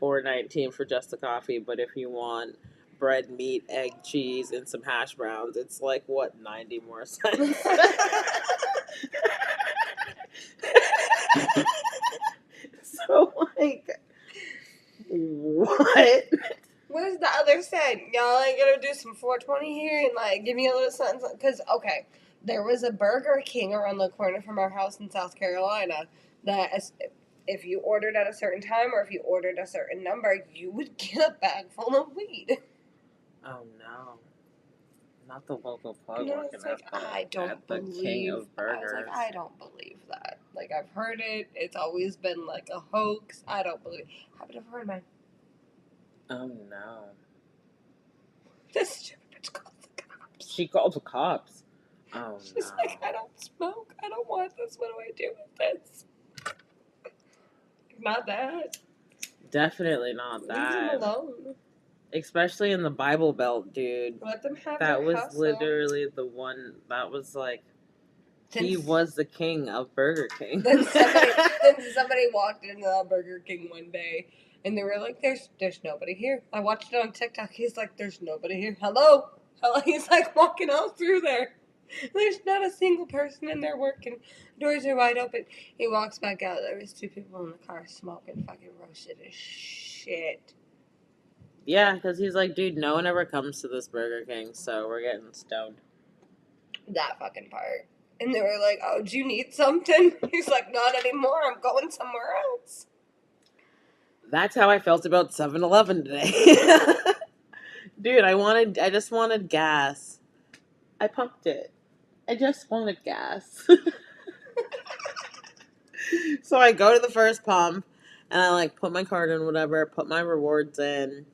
$4.19 for just the coffee, but if you want bread, meat, egg, cheese, and some hash browns, it's like, what, 90 more cents? So, like, what? Where's the other cent? Y'all ain't gonna do some $4.20 here and, like, give me a little something? Because, okay, there was a Burger King around the corner from our house in South Carolina that if you ordered at a certain time or if you ordered a certain number, you would get a bag full of weed. Oh, no. Not the local plug And I working was like, I at don't the King believe. of I was like, Burgers. I don't believe that. Like I've heard it. It's always been like a hoax. I don't believe. Haven't ever heard mine. Oh no. This stupid bitch calls the cops. She called the cops. Oh She's no. like, I don't smoke. I don't want this. What do I do with this? Not that. Definitely not Leave them that. alone. Especially in the Bible Belt, dude. Let them have That their was hustle. literally the one that was like he Then- was the king of Burger King. Then somebody walked into the Burger King one day and they were like, There's nobody here. I watched it on TikTok. He's like, There's nobody here. Hello? Hello? He's like walking out through there. There's not a single person in there working. Doors are wide open. He walks back out. There was 2 people in the car smoking, fucking roasted as shit. Yeah, because he's like, dude, no one ever comes to this Burger King, so we're getting stoned. That fucking part. And they were like, oh, do you need something? He's like, not anymore. I'm going somewhere else. That's how I felt about 7-Eleven today. Dude, I just wanted gas. I pumped it. I just wanted gas. So I go to the first pump and I like put my card in, whatever, put my rewards in,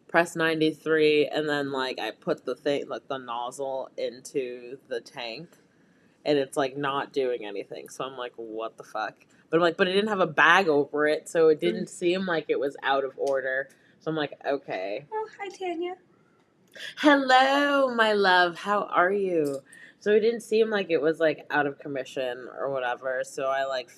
press 93, and then like I put the thing, like the nozzle into the tank, and it's like not doing anything. So I'm like, what the fuck? But I'm like, but it didn't have a bag over it, so it didn't seem like it was out of order. So I'm like, okay. Oh, hi, Tanya. Hello, my love. How are you? So it didn't seem like it was like out of commission or whatever. So I like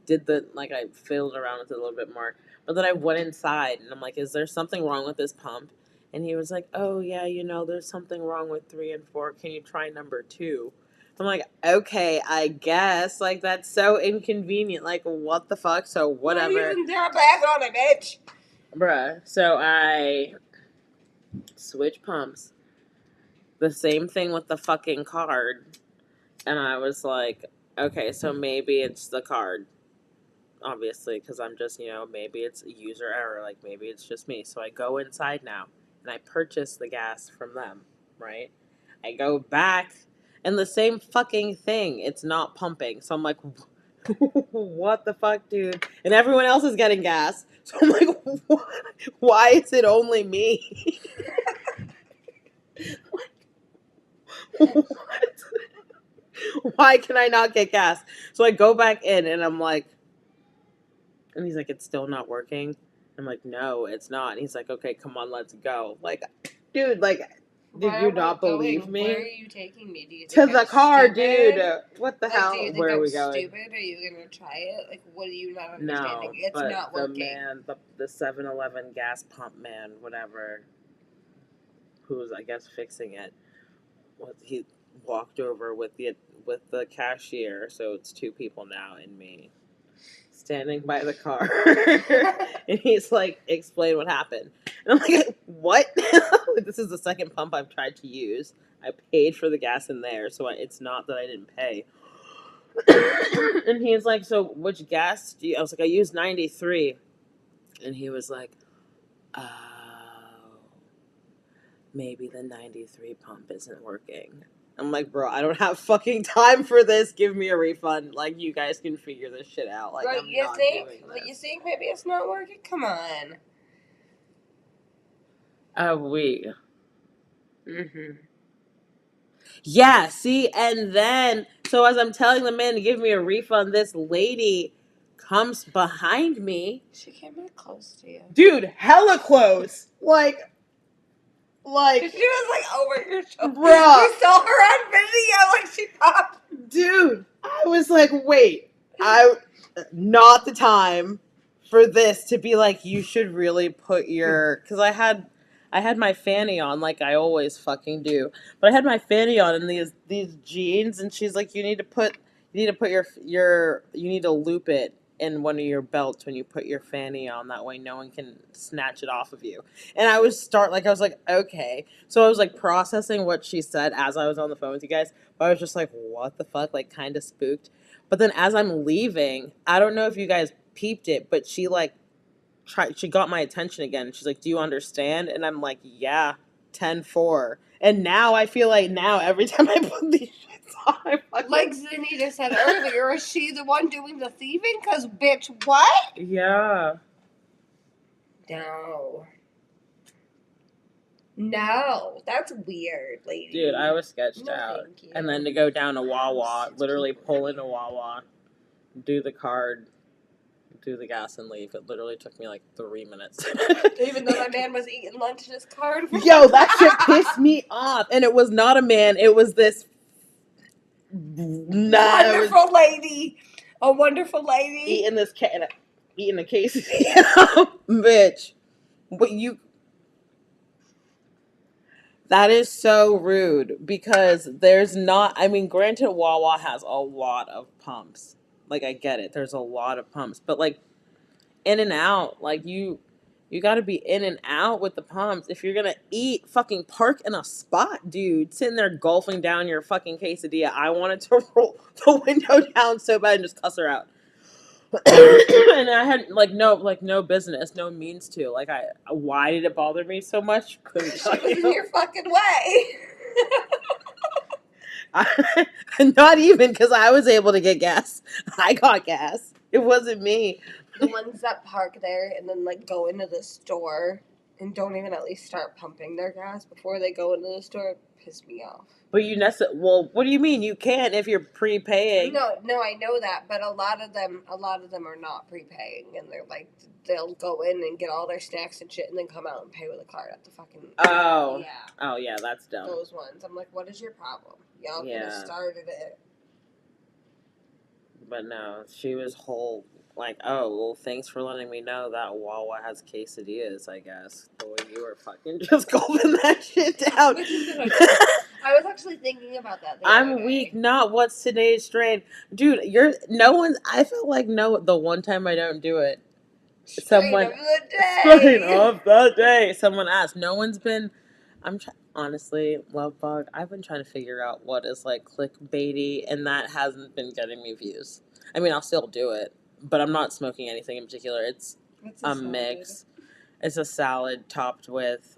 did I fiddled around with it a little bit more. But then I went inside and I'm like, is there something wrong with this pump? And he was like, oh yeah, there's something wrong with 3 and 4. Can you try number 2? I'm like, okay, I guess. Like, that's so inconvenient. Like, what the fuck? So whatever. Why isn't there a bag on it, bitch? Bruh. So I switch pumps. The same thing with the fucking card. And I was like, okay, so maybe it's the card. Obviously, because I'm just, maybe it's a user error. Like, maybe it's just me. So I go inside now and I purchase the gas from them, right? I go back and the same fucking thing. It's not pumping. So I'm like, what the fuck, dude? And everyone else is getting gas. So I'm like, what? Why is it only me? What? Why can I not get gas? So I go back in and I'm like, and he's like, it's still not working. I'm like, no, it's not. And he's like, okay, come on, let's go. Like, dude, like, did you not believe me? Where are you taking me? Do you To think the I'm car, stupid? dude. What the hell? Do you think Where are I'm we going? stupid? Are you gonna try it? Like, what are you not understanding? No, It's but not the working. man, the 7-Eleven gas pump man, whatever, who's I guess fixing it, he walked over with the cashier, so it's 2 people now and me, standing by the car, and he's like, "Explain what happened." And I'm like, "What?" This is the second pump I've tried to use. I paid for the gas in there, so it's not that I didn't pay. And he's like, "So which gas do you?" I was like, "I use 93," and he was like, "Oh, maybe the 93 pump isn't working." I'm like, bro, I don't have fucking time for this. Give me a refund. Like, you guys can figure this shit out. Like, Right, I'm not doing this. You think maybe it's not working? Come on. We. Mm-hmm. Yeah, see, and then, so as I'm telling the man to give me a refund, this lady comes behind me. She came real close to you. Dude, hella close. Like. She was like over your shoulder. Bruh. You saw her on video, like she popped. Dude, I was like, wait, not the time for this to be like, you should really put your, because I had my fanny on like I always fucking do, but I had my fanny on in these jeans, and she's like, you need to put your you need to loop it in one of your belts when you put your fanny on, that way no one can snatch it off of you. And I was like, okay. So I was like processing what she said as I was on the phone with you guys, but I was just like, what the fuck, like kind of spooked. But then as I'm leaving, I don't know if you guys peeped it, but she like she got my attention again. She's like, do you understand? And I'm like, yeah, 10-4. And now I feel like now every time I put these shits on, I fucking... Like Zenita said earlier, is she the one doing the thieving? Because, bitch, what? Yeah. No, that's weird, lady. Dude, I was sketched No, out. thank you. And then to go down to Wawa, literally pull into Wawa, do the card, do the gas and leave. It literally took me like 3 minutes. Even though my man was eating lunch in his car. Yo, that shit pissed me off. And it was not a man. It was this wonderful lady. A wonderful lady. Eating this eating a quesadilla. Bitch. But you... That is so rude because there's not... I mean, granted, Wawa has a lot of pumps. Like, I get it. There's a lot of pumps. But, like, in and out, like, you got to be in and out with the pumps. If you're going to eat, fucking park in a spot, dude. Sitting there golfing down your fucking quesadilla. I wanted to roll the window down so bad and just cuss her out. And I had no business, no means to. Like, why did it bother me so much? Couldn't tell She was you. in your fucking way. Not even, because I was able to get gas. I got gas. It wasn't me. The ones that park there and then like go into the store and don't even at least start pumping their gas before they go into the store piss me off. But well, what do you mean? You can't if you're prepaying. No, I know that, but a lot of them are not prepaying, and they're like they'll go in and get all their snacks and shit, and then come out and pay with a card at the fucking. Oh. Yeah. Oh yeah, that's dumb. Those ones. I'm like, what is your problem? Y'all could have started it. But no, she was whole. Like, oh, well, thanks for letting me know that Wawa has quesadillas, I guess. Boy, you were fucking just gulping that shit down. I was actually thinking about that. I'm weak, not what's today's strain. Dude, I felt like the one time I don't do it. Strain of the day. Someone asked. No one's been, honestly, love bug, I've been trying to figure out what is like clickbaity, and that hasn't been getting me views. I mean, I'll still do it. But I'm not smoking anything in particular. It's a mix. It's a salad topped with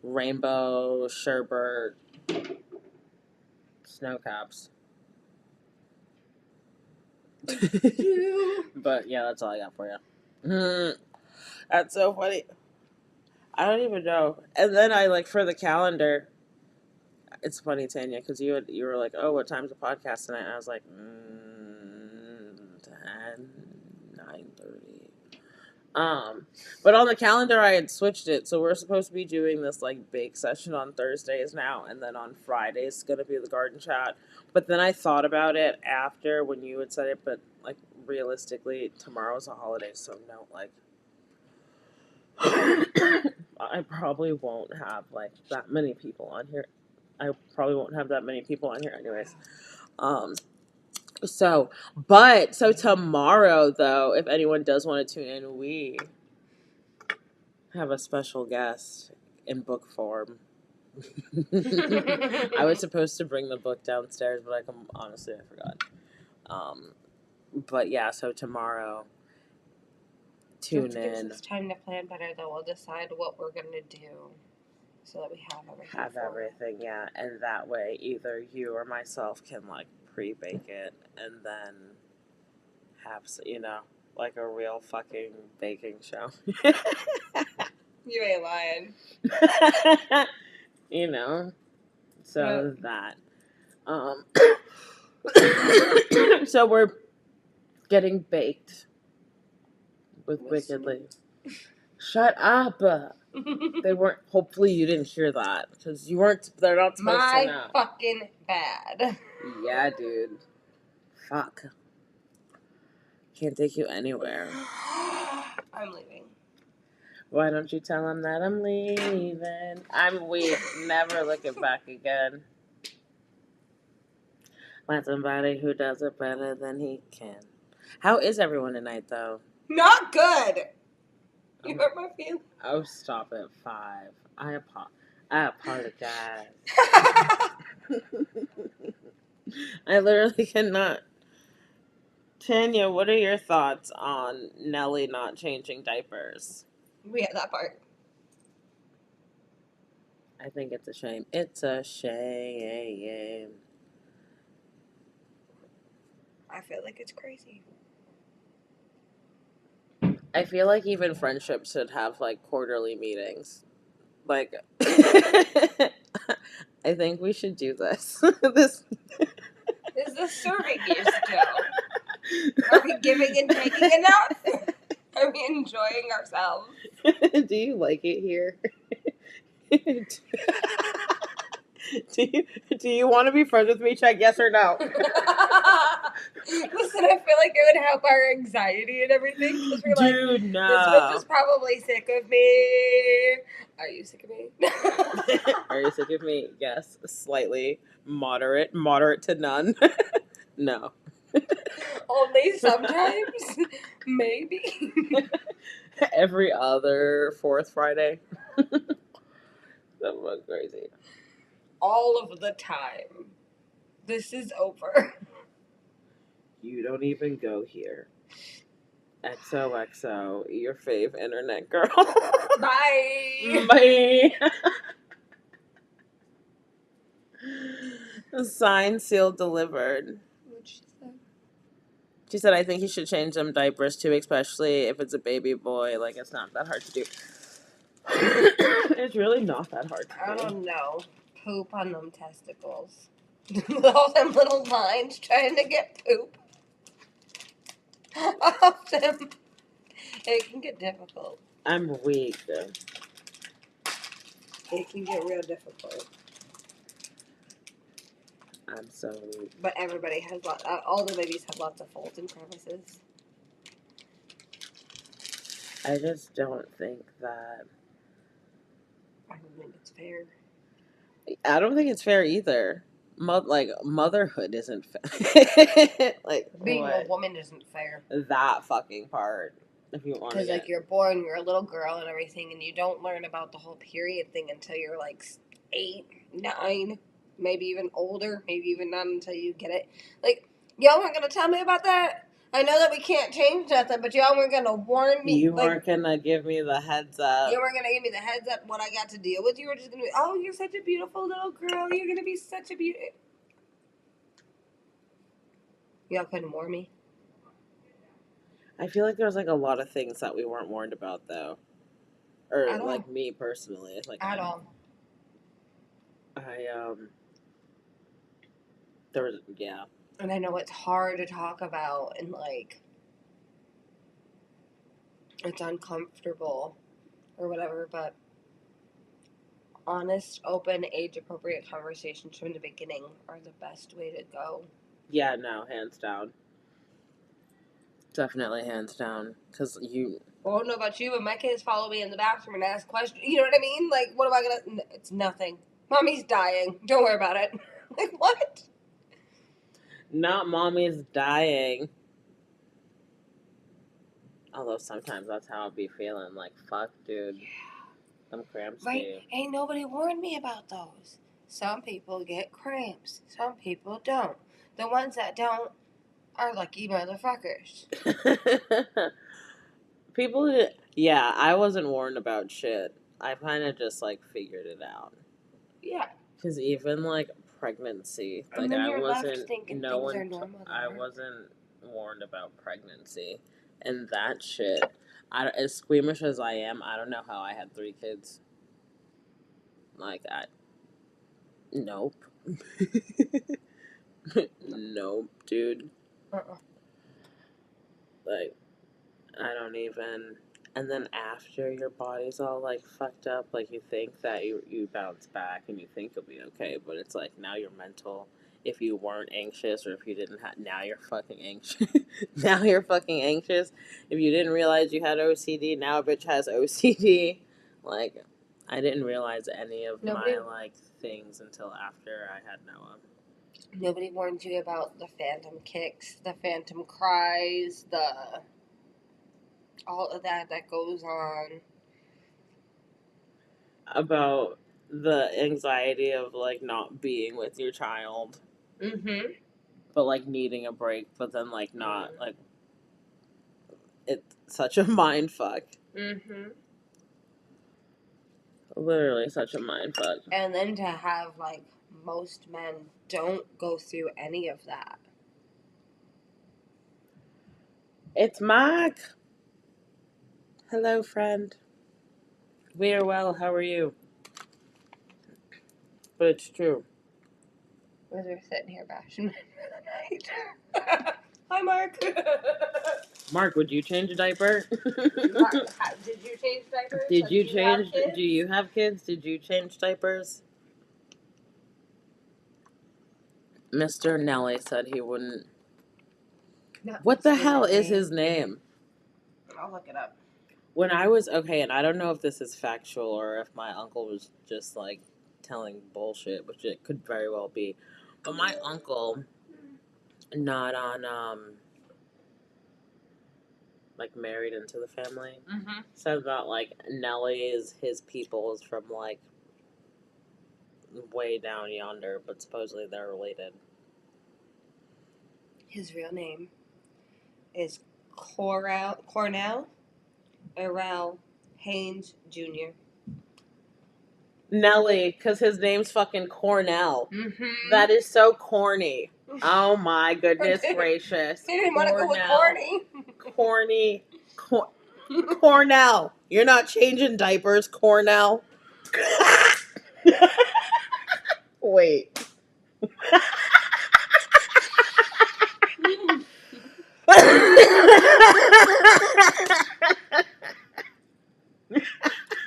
rainbow sherbet snow caps. But yeah, that's all I got for you. That's so funny. I don't even know. And then I for the calendar. It's funny, Tanya, because you were like, "Oh, what time's the podcast tonight?" And I was like, 9:30. But on the calendar I had switched it, so we're supposed to be doing this like bake session on Thursdays now, and then on Fridays it's gonna be the garden chat. But then I thought about it after when you had said it, but like realistically, tomorrow's a holiday, so no, like I probably won't have like that many people on here. I probably won't have that many people on here anyways. So tomorrow, though, if anyone does want to tune in, we have a special guest in book form. I was supposed to bring the book downstairs, but honestly, I forgot. But yeah, so tomorrow, tune in. Gives us time to plan better, though. We'll decide what we're gonna do so that we have everything. Yeah, and that way, either you or myself can like pre-bake it and then have like a real fucking baking show. You ain't lying. So that. So we're getting baked with Wickedly. Shut up. They weren't. Hopefully, you didn't hear that because you weren't. They're not supposed to know. My fucking bad. Yeah, dude. Fuck. Can't take you anywhere. I'm leaving. Why don't you tell him that I'm leaving? I'm weak. Never looking back again. Want somebody who does it better than he can. How is everyone tonight, though? Not good. You hurt my feelings. Oh, stop it. 5. I apologize. I literally cannot. Tanya, what are your thoughts on Nelly not changing diapers? We had that part. I think it's a shame. It's a shame. I feel like it's crazy. I feel like even friendships should have like quarterly meetings. Like, I think we should do this. This. Is the serving used to? Are we giving and taking enough? Are we enjoying ourselves? Do you like it here? Do you want to be friends with me? Check yes or no. Listen, I feel like it would help our anxiety and everything because we're like, Dude, this no. bitch is probably sick of me. Are you sick of me? Are you sick of me? Yes, slightly. Moderate to none. No. Only sometimes, maybe. Every other fourth Friday. That was crazy. All of the time. This is over. You don't even go here. XOXO, your fave internet girl. Bye. Bye. Signed, sealed, delivered. What'd she say? She said, I think you should change them diapers too, especially if it's a baby boy. Like, it's not that hard to do. It's really not that hard to do. I don't know. Poop on them testicles. All them little lines trying to get poop off them. It can get difficult. I'm weak. It can get real difficult. I'm so weak. But everybody has all the babies have lots of folds and crevices. I just don't think that. I don't think it's fair. I don't think it's fair either. Motherhood isn't fair. Like, Being what? a woman isn't fair. That fucking part. If you want to Because, get. like, you're born, you're a little girl and everything, and you don't learn about the whole period thing until you're, like, 8, 9, maybe even older, maybe even not until you get it. Like, y'all weren't going to tell me about that? I know that we can't change nothing, but y'all weren't going to warn me. You weren't going to give me the heads up. You weren't going to give me the heads up what I got to deal with. You were just going to be, oh, you're such a beautiful little girl. You're going to be such a beauty. Y'all couldn't warn me. I feel like there was like a lot of things that we weren't warned about though, or At all. like me personally, like At all. there was And I know it's hard to talk about and like it's uncomfortable or whatever, but honest, open, age appropriate conversations from the beginning are the best way to go. Yeah, no, hands down. Definitely hands down. Because you. Well, I don't know about you, but my kids follow me in the bathroom and ask questions. You know what I mean? Like, what am I going to. It's nothing. Mommy's dying. Don't worry about it. Like, what? Not mommy's dying. Although sometimes that's how I'd be feeling. Like, fuck, dude. Yeah. Them cramps. Right? Ain't nobody warned me about those. Some people get cramps. Some people don't. The ones that don't are lucky motherfuckers. People, yeah, I wasn't warned about shit. I kind of just like figured it out. Yeah. Because even like pregnancy, And like then I you're left wasn't. thinking No things are one. normal I there. wasn't warned about pregnancy, and that shit. As squeamish as I am, I don't know how I had 3 kids. Like I. Nope. Nope, dude. Like, I don't even. And then after your body's all like fucked up, like you think that you bounce back and you think you'll be okay, but it's like now you're mental. If you weren't anxious or if you didn't have, now you're fucking anxious. Now you're fucking anxious. If you didn't realize you had OCD, now a bitch has OCD. Like, I didn't realize any of my like things until after I had Noah. Nobody warned you about the phantom kicks, the phantom cries, all of that goes on. About the anxiety of like not being with your child. Mm-hmm. But like needing a break, but then like not like it's such a mind fuck. Mm-hmm. Literally such a mindfuck. And then to have, like, most men don't go through any of that. It's Mark. Hello, friend. We are well. How are you? But it's true. As we're sitting here bashing men for the night. Hi, Mark. Mark, would you change a diaper? Mark, did you change diapers? Did you change? Have kids? Do you have kids? Did you change diapers? Mr. Nelly said he wouldn't. Not What the Mr. hell is Nelly. his name? I'll look it up. When I was, okay, and I don't know if this is factual or if my uncle was just like telling bullshit, which it could very well be. But my uncle, not on, like Married into the Family, said that like Nelly is his people is from like way down yonder, but supposedly they're related. His real name is Cornell Errol Haynes Jr. Nelly, because his name's fucking Cornell. Mm-hmm. That is so corny. Oh my goodness gracious. He didn't want to go with corny. Cornell. You're not changing diapers, Cornell. Wait.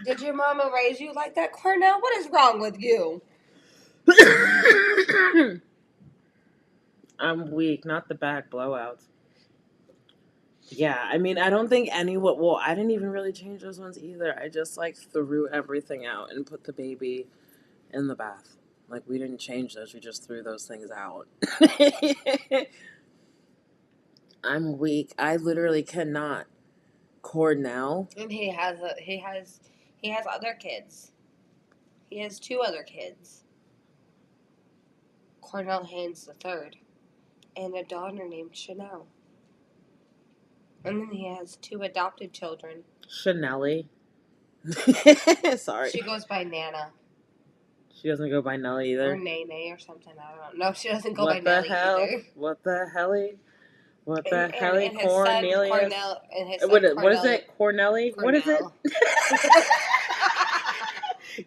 Did your mama raise you like that, Cornell? What is wrong with you? I'm weak, not the back blowouts. Yeah, I mean, I don't think anyone. Well, I didn't even really change those ones either. I just like threw everything out and put the baby in the bath. Like, we didn't change those. We just threw those things out. I'm weak. I literally cannot. Cornell. And he has other kids. He has 2 other kids. Cornell Haynes III and a daughter named Chanel. And then he has 2 adopted children. Chanelly. Sorry. She goes by Nana. She doesn't go by Nelly either. Or Nene or something. I don't know. No, she doesn't go What by the Nelly hell? either. What the helly? What the helly? And his Cornelius? son Cornell. And his son What is it? Cornelli? Cornell. What is it?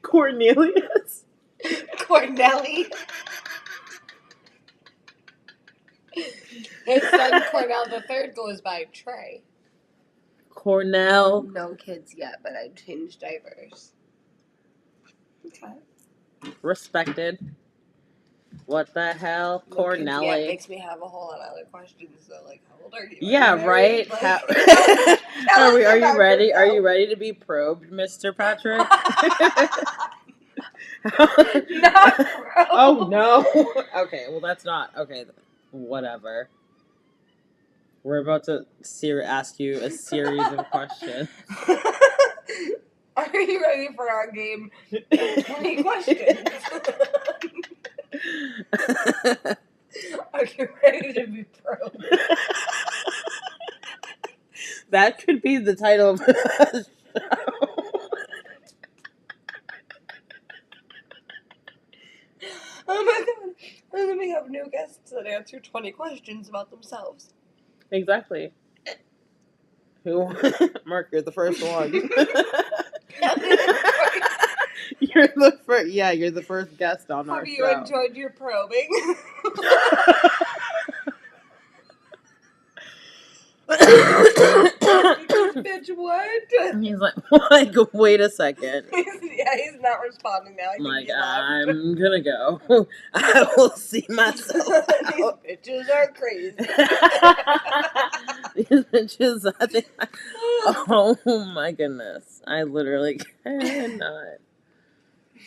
Cornelius? Cornelli. His son Cornell III goes by Trey. Cornell. No kids yet, but I changed diapers. Okay. Respected. What the hell? No Cornelli. kids yet makes me have a whole lot of other questions. So, like, how old are you? Yeah, right. Like, Are you ready? Yourself. Are you ready to be probed, Mr. Patrick? Not probed. Oh no. Okay, well that's not okay. Whatever. We're about to ask you a series of questions. Are you ready for our game? 20 questions. Are you ready to be probed? That could be the title of the show. Oh my god. And then we have new guests that answer 20 questions about themselves. Exactly. Who? Mark, you're the first one. You're the first. Yeah, you're the first guest on our show. Have you enjoyed your probing? Bitch, what? He's like, wait a second. He's not responding now. I'm gonna go. I will see myself. These bitches are crazy. These bitches, oh my goodness. I literally cannot.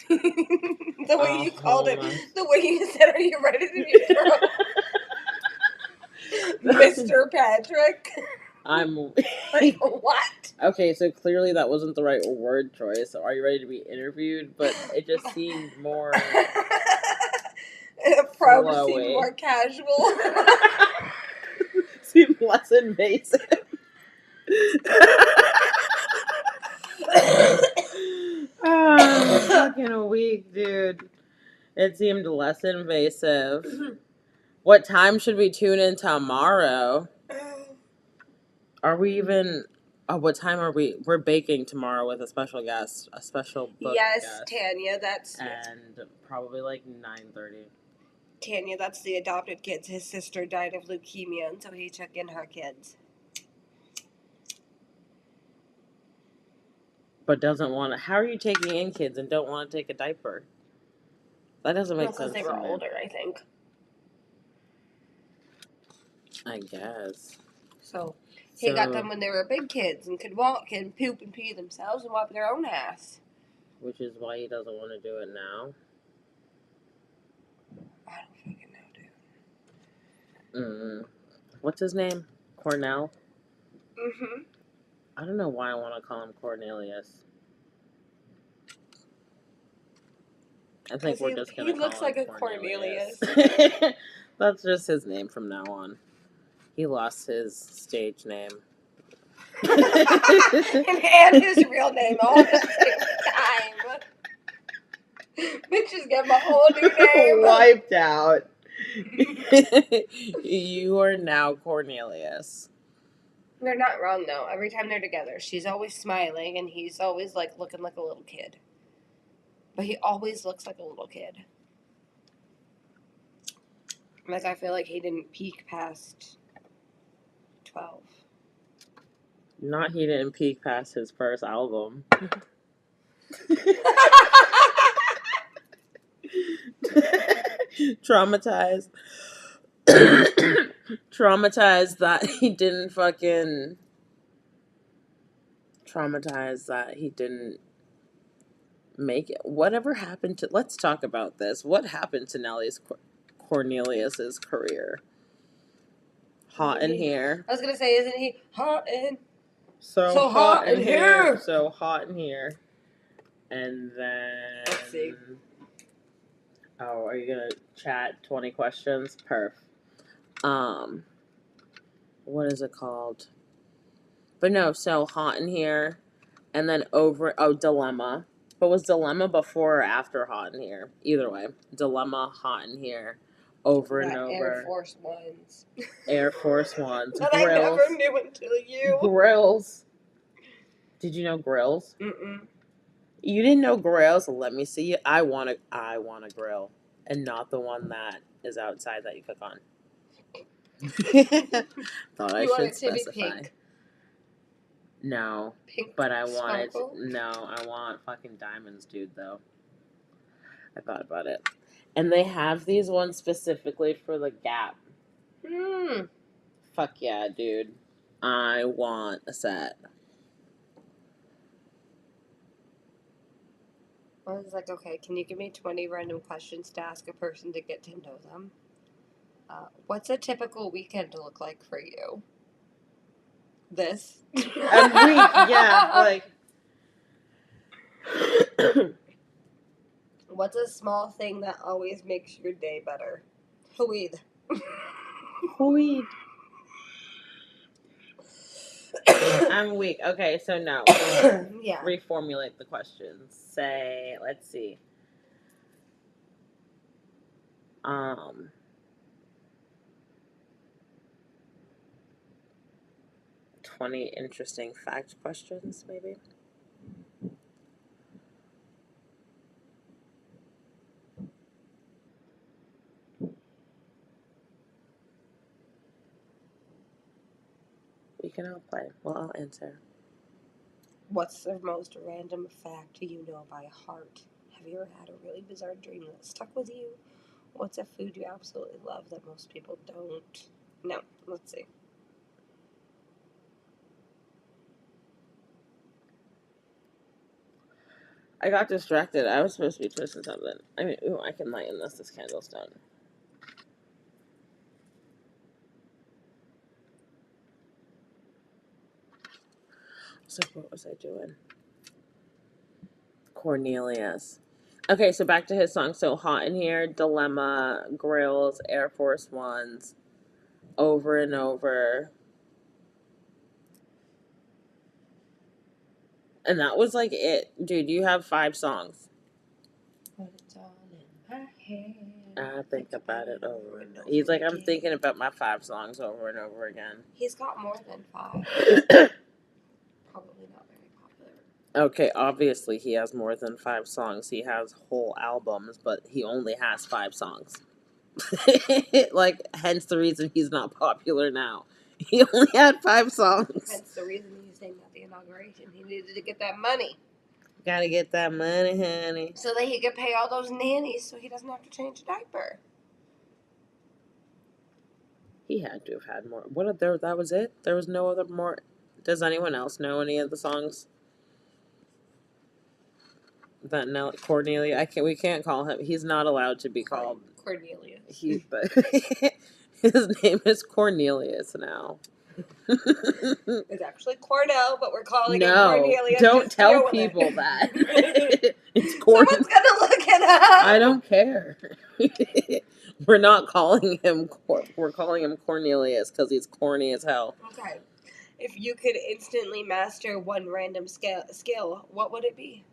The way you called it, the way you said, "Are you ready to be pro?" Mr. Patrick. I'm like, what? Okay, so clearly that wasn't the right word choice. So are you ready to be interviewed? But it just seemed more Pro seemed more casual. Seemed less invasive. fucking week, dude. It seemed less invasive. What time should we tune in tomorrow? Are we even? Oh, what time are we? We're baking tomorrow with a special guest, a special book Yes, guest, Tanya, and probably like 9:30. Tanya, that's the adopted kids. His sister died of leukemia, and so he took in her kids. But doesn't want to. How are you taking in kids and don't want to take a diaper? That doesn't make sense. Because they were older, I think. I guess. So he got them when they were big kids and could walk and poop and pee themselves and wipe their own ass. Which is why he doesn't want to do it now. I don't fucking know, dude. What's his name? Cornell? Mm-hmm. I don't know why I want to call him Cornelius. I think we're just going to call him He looks like a Cornelius. That's just his name from now on. He lost his stage name. and his real name all at the same time. Bitches get my whole new name. Wiped out. You are now Cornelius. They're not wrong though. Every time they're together, she's always smiling and he's always like looking like a little kid. But he always looks like a little kid. Like I feel like he didn't peak past 12. Not he didn't peak past his first album. Traumatized. Traumatized that he didn't fucking. Traumatized that he didn't make it. Whatever happened to. Let's talk about this. What happened to Nelly's Cornelius's career? Hot in here. I was gonna say, isn't he hot in? So hot in here. So hot in here. And then. Let's see. Oh, are you gonna chat 20 questions? Perf. What is it called? But no, so hot in here, and then Dilemma. But was Dilemma before or after Hot in Here? Either way, Dilemma, Hot in Here, over and over. Air Force Ones. Air Force Ones. That Grills. I never knew until you. Grills. Did you know Grills? Mm-mm. You didn't know Grills? Let me see. I want a grill, and not the one that is outside that you cook on. Thought I should specify. Pink. No, Pink but I sparkle? I want fucking diamonds, dude, though. I thought about it. And they have these ones specifically for the Gap. Fuck yeah, dude. I want a set. I was like, okay, can you give me 20 random questions to ask a person to get to know them? What's a typical weekend look like for you? This. A week, yeah, like. What's a small thing that always makes your day better? Weed. Weed. I'm weak. Okay, so no. Yeah. Reformulate the questions. Say, let's see. 20 interesting fact questions, maybe. We can all play. Well, I'll answer. What's the most random fact you know by heart? Have you ever had a really bizarre dream that stuck with you? What's a food you absolutely love that most people don't? No, let's see. I got distracted. I was supposed to be twisting something. I mean, ooh, I can lighten this. This candle's done. So what was I doing? Cornelius. Okay, so back to his song. So Hot in Here, Dilemma, Grills, Air Force Ones, Over and Over. And that was like it. Dude, you have 5 songs. I think about it over and over. He's like, I'm thinking about my 5 songs over and over again. He's got more than 5. Probably not very popular. Okay, obviously he has more than 5 songs. He has whole albums, but he only has 5 songs. Like, hence the reason he's not popular now. He only had 5 songs. Hence the reason he sang at the inauguration. He needed to get that money. Gotta get that money, honey. So that he could pay all those nannies so he doesn't have to change a diaper. He had to have had more. What there? That was it. There was no other more. Does anyone else know any of the songs? That Nelly, Cornelia. I can't. We can't call him. He's not allowed to be called Cornelius. But his name is Cornelius now. It's actually Cornell, but we're calling him No, Cornelius. don't Just tell deal with people it. that. It's Corn. Someone's gonna look it up. I don't care. We're not calling him. We're calling him Cornelius because he's corny as hell. Okay. If you could instantly master one random skill, what would it be?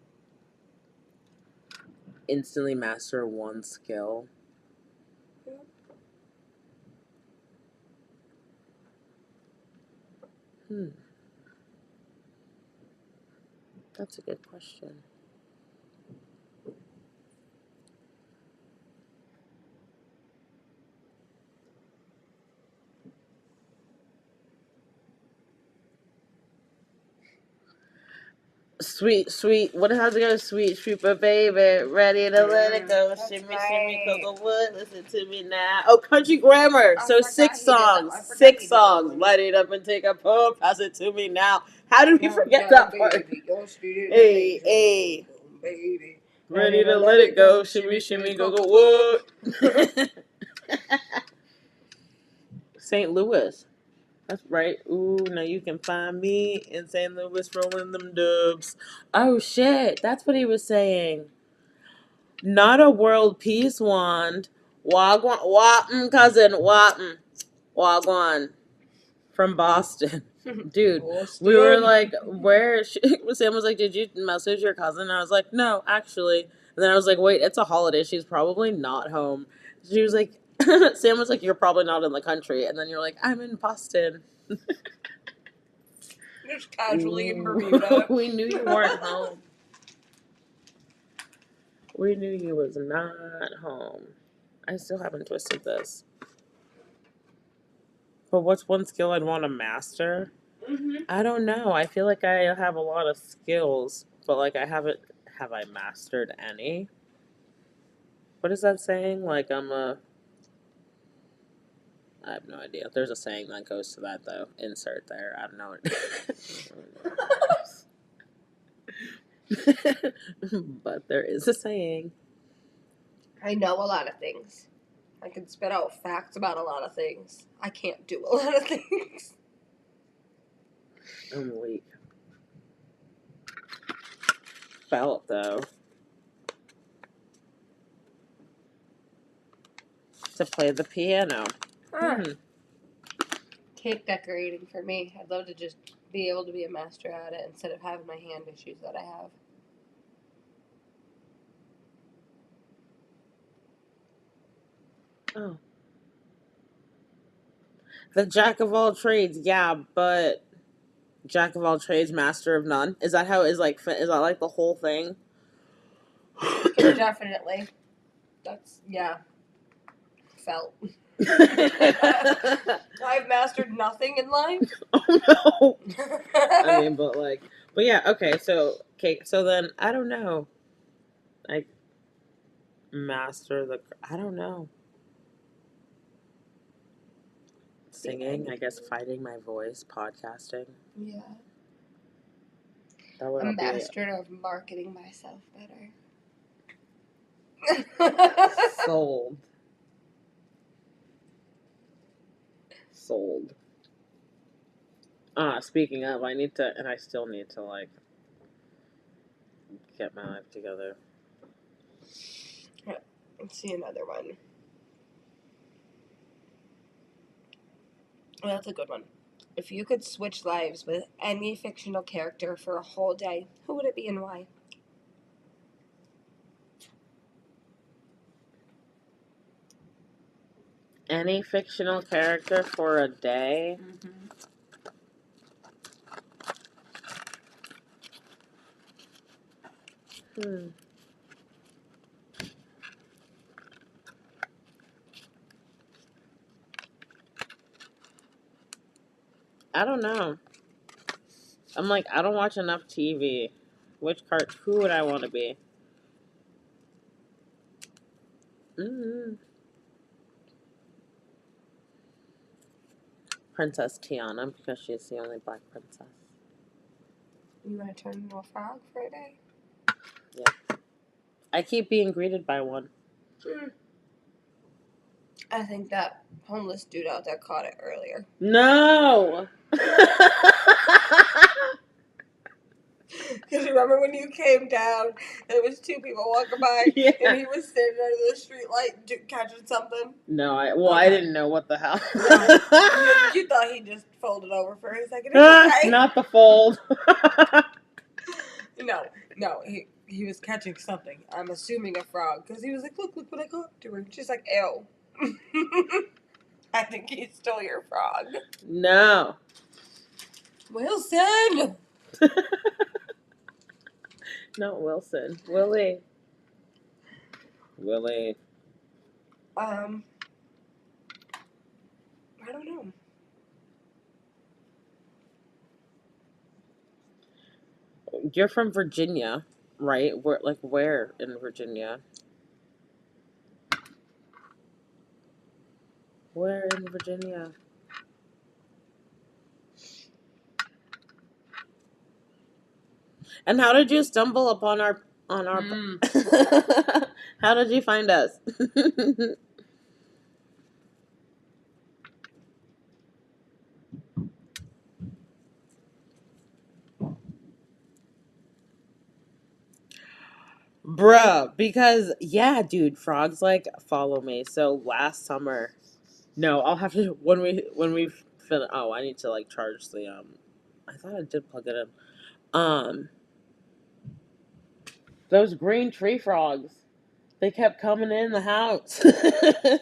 Instantly master one skill. That's a good question. Sweet, sweet. What has to go? Sweet, sweet, but baby, ready to let it go. Shimmy, shimmy, cocoa wood. Listen to me now. Oh, country grammar. So 6 songs. 6 songs. Light it up and take a pull. Pass it to me now. How did we forget that part? Hey, hey. Baby. Ready to let it go. Shimmy, shimmy, cocoa wood. St. Louis. That's right. Ooh, now you can find me in St. Louis rolling them dubs. Oh, shit. That's what he was saying. Not a world peace wand. Wagwan, cousin, Wagwan. From Boston. Dude, we were like, where? Sam was like, did you message your cousin? I was like, no, actually. And then I was like, wait, it's a holiday. She's probably not home. She was like, Sam was like, you're probably not in the country. And then you're like, I'm in Boston. Just casually in Bermuda. We knew you weren't home. We knew you was not home. I still haven't twisted this. But what's one skill I'd want to master? I don't know. I feel like I have a lot of skills, but like I haven't. Have I mastered any? What is that saying? Like I have no idea. There's a saying that goes to that though. Insert there. I don't know. But there is a saying. I know a lot of things. I can spit out facts about a lot of things. I can't do a lot of things. I'm weak. Felt though. To play the piano. Cake decorating for me. I'd love to just be able to be a master at it instead of having my hand issues that I have. Oh. The jack of all trades, yeah, but jack of all trades, master of none. Is that how it is? Like, is that like the whole thing? Definitely. That's felt. I've mastered nothing in life. Oh no. I mean, but yeah. Okay, so then I don't know. I master the. I don't know. Singing, I guess, finding my voice, podcasting. Yeah. That would I'm be master of marketing myself better. Sold. Speaking of, I still need to like get my life together. Let's see another one. Oh, that's a good one. If you could switch lives with any fictional character for a whole day, who would it be and why? Any fictional character for a day? Hmm. I don't know. I'm like, I don't watch enough TV. Who would I want to be? Mm. Princess Tiana, because she's the only black princess. You want to turn into a frog for a day? Yeah. I keep being greeted by one. I think that homeless dude out there caught it earlier. No! Because remember when you came down, there was two people walking by, Yeah. and he was standing under the street light catching something? No, I didn't know what the hell. No, you thought he just folded over for a second. It's okay. Not the fold. No, he was catching something. I'm assuming a frog, because he was like, look what I caught to her. She's like, ew. I think he stole your frog. No. Wilson! Not Wilson. Willie. I don't know. You're from Virginia, right? Where in Virginia? Where in Virginia? And how did you stumble upon our How did you find us? Bruh, because yeah, dude, frogs like follow me. So last summer, no, I'll have to oh, I need to like charge the I thought I did plug it in. Those green tree frogs, they kept coming in the house.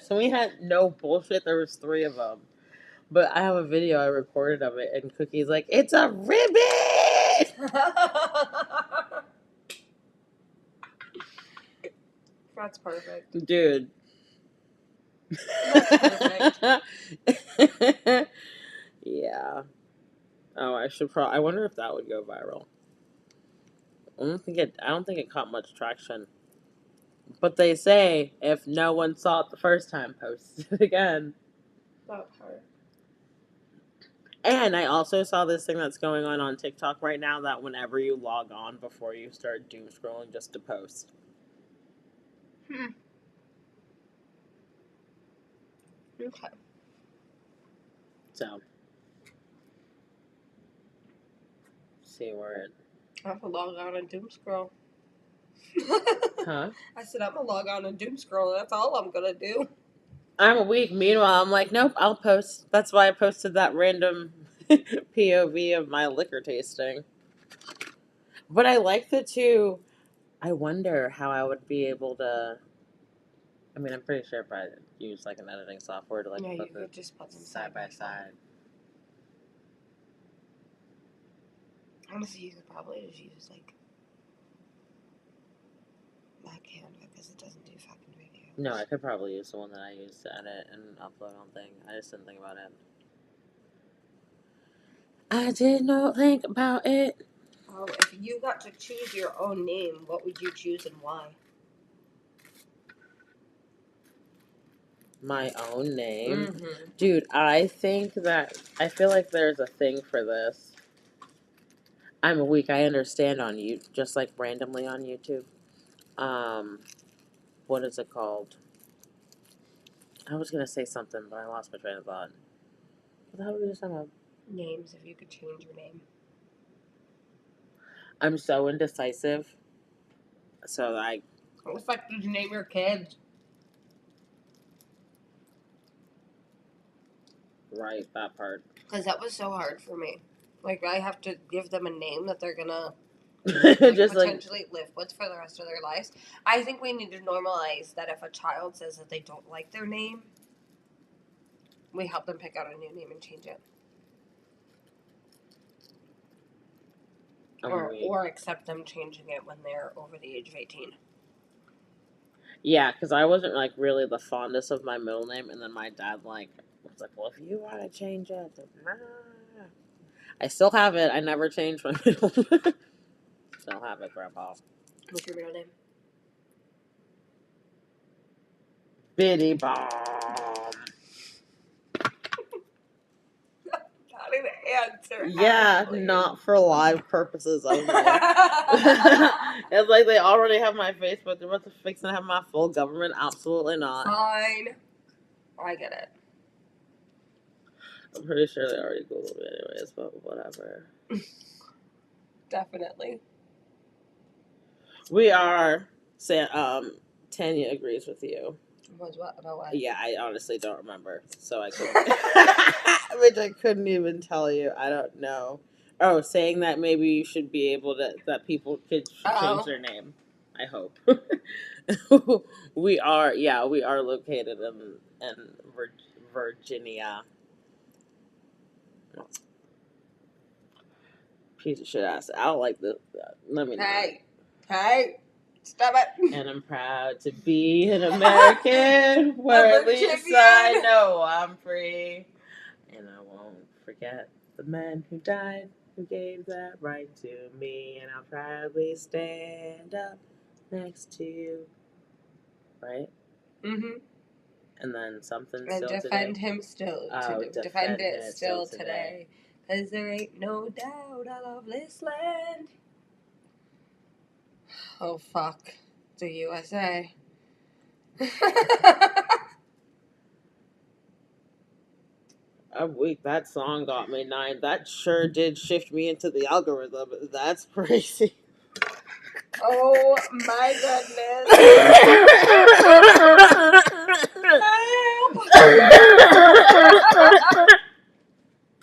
So we had no bullshit. There was 3 of them. But I have a video I recorded of it, and Cookie's like, "It's a ribbit!" That's perfect. Dude. That's perfect. Yeah. Oh, I wonder if that would go viral. I don't think it caught much traction. But they say if no one saw it the first time, post it again. That part. And I also saw this thing that's going on TikTok right now that whenever you log on before you start doom scrolling just to post. Okay. So, see where it. I have to log on and doom scroll. Huh? I said I'm gonna log on and doom scroll. That's all I'm gonna do. I'm weak. Meanwhile, I'm like, nope, I'll post. That's why I posted that random POV of my liquor tasting. But I like the two. I wonder how I would be able to. I mean, I'm pretty sure if I use like an editing software to like Yeah, you put could the just put them side by side. Honestly, you could probably just use like that Canva because it doesn't do fucking video. No, I could probably use the one that I use to edit and upload on thing. I just didn't think about it. I did not think about it. Oh, if you got to choose your own name, what would you choose and why? My own name. Mm-hmm. Dude, I feel like there's a thing for this. I'm weak. I understand on you, just like randomly on YouTube. What is it called? I was gonna say something, but I lost my train of thought. What the hell were we just talking about? Names, if you could change your name. I'm so indecisive. So What the fuck did you name your kids? Right, that part. Because that was so hard for me. Like, I have to give them a name that they're gonna Just potentially live with for the rest of their lives. I think we need to normalize that if a child says that they don't like their name, We help them pick out a new name and change it. Or accept them changing it when they're over the age of 18. Yeah, because I wasn't like really the fondest of my middle name, and then my dad was like, "Well, if you want to change it, then I still have it. I never changed my middle name. Still have it, Grandpa." What's your middle name? Bitty Bomb. Not an answer. Yeah, actually. not for live purposes only. It's like they already have my face, but they're about to fix and have my full government. Absolutely not. Fine. I get it. I'm pretty sure they already Googled me anyways, but whatever. Definitely. We are. Tanya agrees with you. What about what? Yeah, I honestly don't remember, so I couldn't. Which I couldn't even tell you. I don't know. Oh, saying that maybe you should be able to that people should change their name. I hope. We are located in Virginia. Piece of shit ass. I don't like this. Let me know. Hey, stop it. And I'm proud to be an American, where at least I know I'm free. And I won't forget the man who died, who gave that right to me. And I'll proudly stand up next to you. Right? Mm-hmm. And then something and still defend today. him still. Defend it still today. Because there ain't no doubt I love this land. Oh, fuck. The USA. I'm weak. That song got me 9. That sure did shift me into the algorithm. That's crazy. Oh my goodness.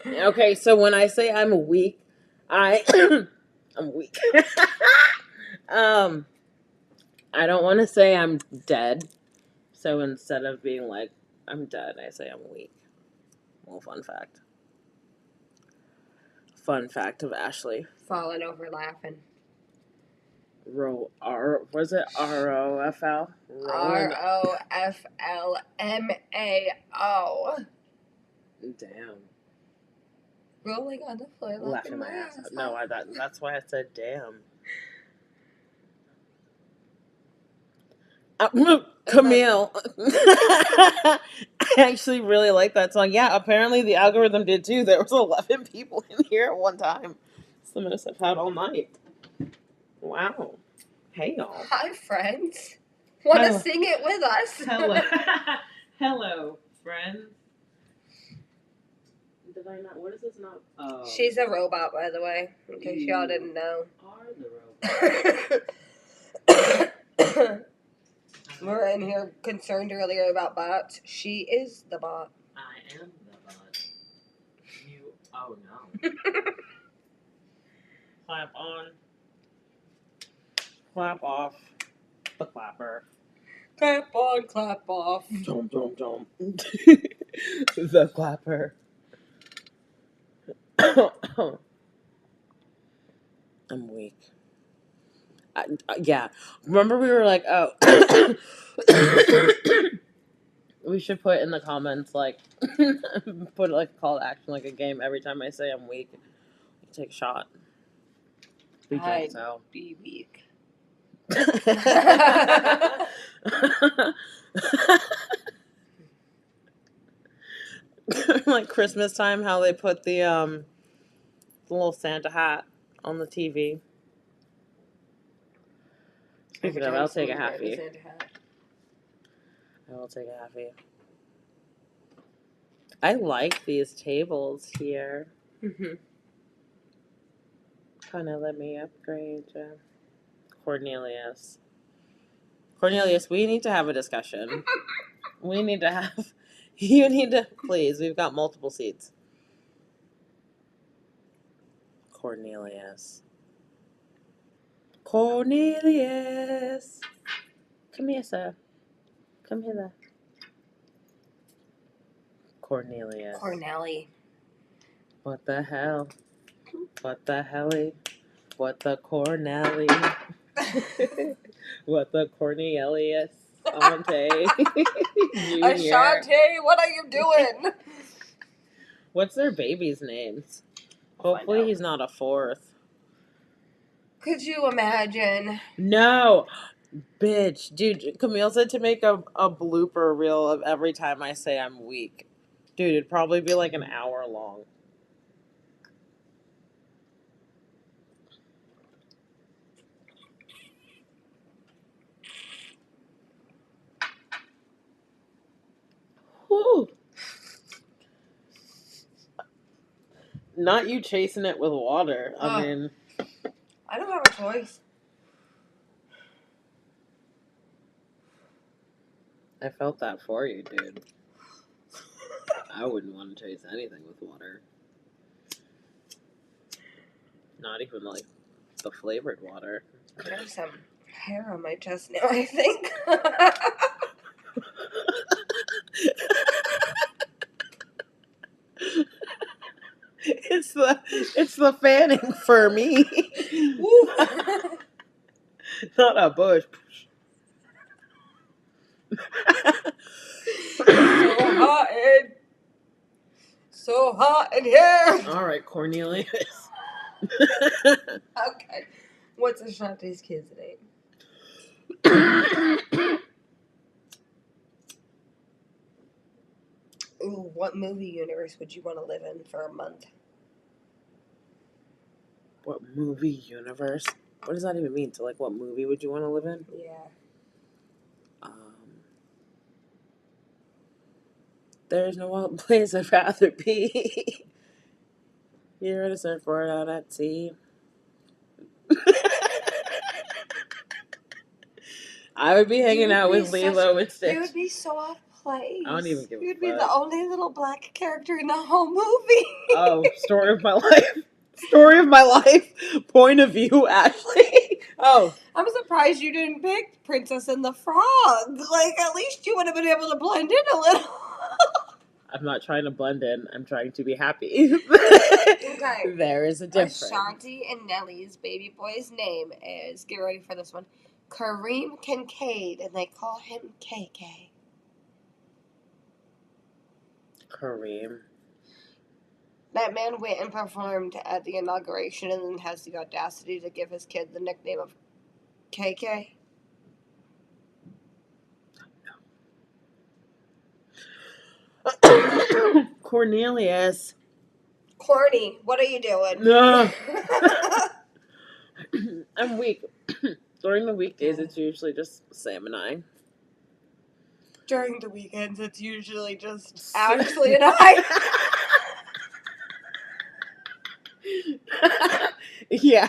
Okay, so when I say I'm weak, I'm weak. I don't want to say I'm dead. So instead of being like I'm dead, I say I'm weak. Well, fun fact. Fun fact of Ashley. Falling over laughing. Was it ROFL? ROFLMAO. Damn. Rolling on the floor, laughing my ass off. No, that's why I said damn. Camille. I actually really like that song. Yeah, apparently the algorithm did too. There was 11 people in here at one time. Some of us have had all night. Wow. Hey, y'all. Hi, friends. Want to sing it with us? Hello. Hello, friends. Did I not? What is this not? Oh. She's a robot, by the way, in case y'all didn't know. Are the robots. We were in here concerned earlier about bots. She is the bot. I am the bot. You. Oh no. Clap on. Clap off. The clapper. Clap on, clap off. Dum dum dum. The clapper. I'm weak. Yeah. Remember we were like, oh. We should put in the comments, like, put like a call to action, like a game. Every time I say I'm weak, you take a shot. I'd be weak. Like Christmas time, how they put the little Santa hat on the TV. Speaking of, I'll take a halfie. I will take a halfie. I like these tables here. Mm-hmm. Kind of let me upgrade. Cornelius, we need to have a discussion. We need to have. You need to please. We've got multiple seats. Cornelius. Come here, sir. Come here. Cornelius. Cornelly. What the hell? What the helly? What the Cornelly? What the Cornelius? Ante. Junior. Ashanti, what are you doing? What's their babies' names? I'll find Hopefully out. he's not a fourth. Could you imagine? No! Bitch. Dude, Camille said to make a blooper reel of every time I say I'm weak. Dude, it'd probably be like an hour long. Whew. Not you chasing it with water. I mean, I don't have a choice. I felt that for you, dude. I wouldn't want to chase anything with water. Not even like the flavored water. I have some hair on my chest now, I think. It's the fanning for me. Not a bush. So hot in here. All right, Cornelius. Okay. What's Ashanti's kid's name? Ooh, what movie universe would you want to live in for a month? What movie universe? What does that even mean? So, like, what movie would you want to live in? Yeah. There's no one place I'd rather be. You're at a surfboard out at sea. I would be hanging out with Lilo and Stitch. You would be so off place. I don't even give a You'd be fuck. the only little black character in the whole movie. Oh, story of my life. Story of my life. Point of view, Ashley. Oh. I'm surprised you didn't pick Princess and the Frog. Like, at least you would have been able to blend in a little. I'm not trying to blend in. I'm trying to be happy. Okay. There is a difference. Ashanti and Nelly's baby boy's name is, get ready for this one, Kareem Kincaid, and they call him KK. Kareem. That man went and performed at the inauguration and then has the audacity to give his kid the nickname of KK. Cornelius. Corny, what are you doing? No. I'm weak. During the weekdays, it's usually just Sam and I. During the weekends, it's usually just Ashley and I. Yeah.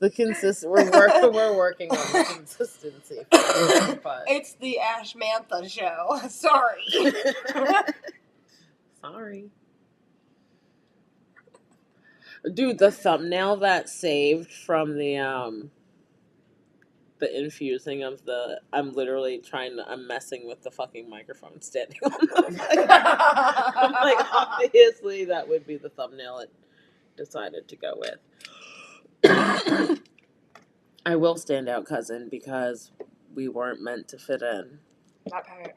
We're working on the consistency. But. It's the Ashmantha show. Sorry. Sorry. Dude, the thumbnail that saved from the infusing of the I'm messing with the fucking microphone standing on the I'm like, obviously that would be the thumbnail it decided to go with. I will stand out, cousin, because we weren't meant to fit in. Not part.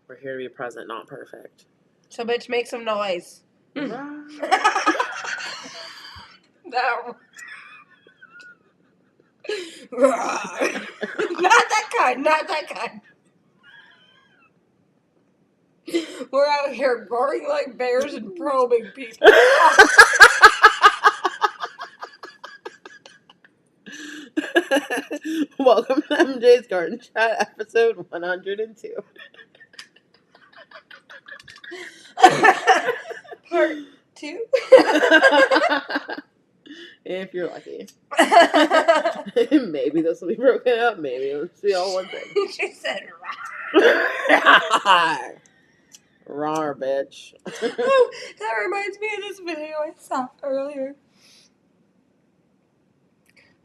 We're here to be present, not perfect. So, bitch, make some noise. No. Not that kind. We're out here roaring like bears and probing people. Welcome to MJ's Garden Chat, episode 102. Part 2? If you're lucky. Maybe this will be broken up. Maybe it'll be all one thing. She said, Rawr, bitch. Oh, that reminds me of this video I saw earlier.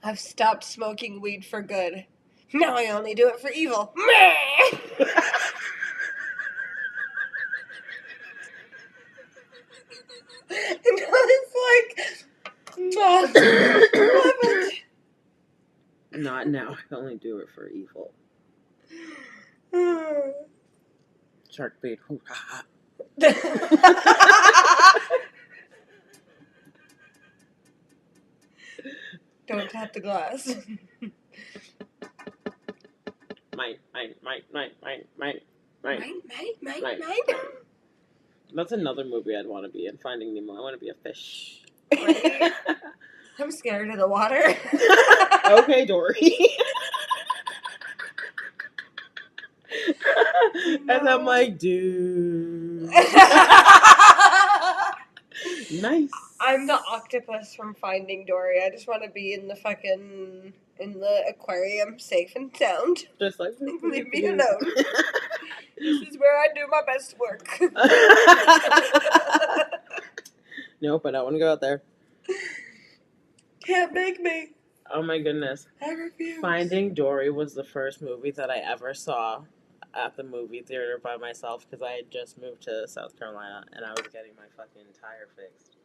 I've stopped smoking weed for good. Now I only do it for evil. And I was like, love it. Not now. I only do it for evil. Shark bait. Don't tap the glass. Mine. Mine. That's another movie I'd want to be in. Finding Nemo. I want to be a fish. Right? I'm scared of the water. Okay, Dory. And I'm like, dude. Nice. I'm the octopus from Finding Dory. I just want to be in the aquarium, safe and sound. Just like, Leave me alone. This is where I do my best work. Nope, I don't want to go out there. Can't make me. Oh my goodness. I refuse. Finding Dory was the first movie that I ever saw at the movie theater by myself because I had just moved to South Carolina and I was getting my fucking tire fixed.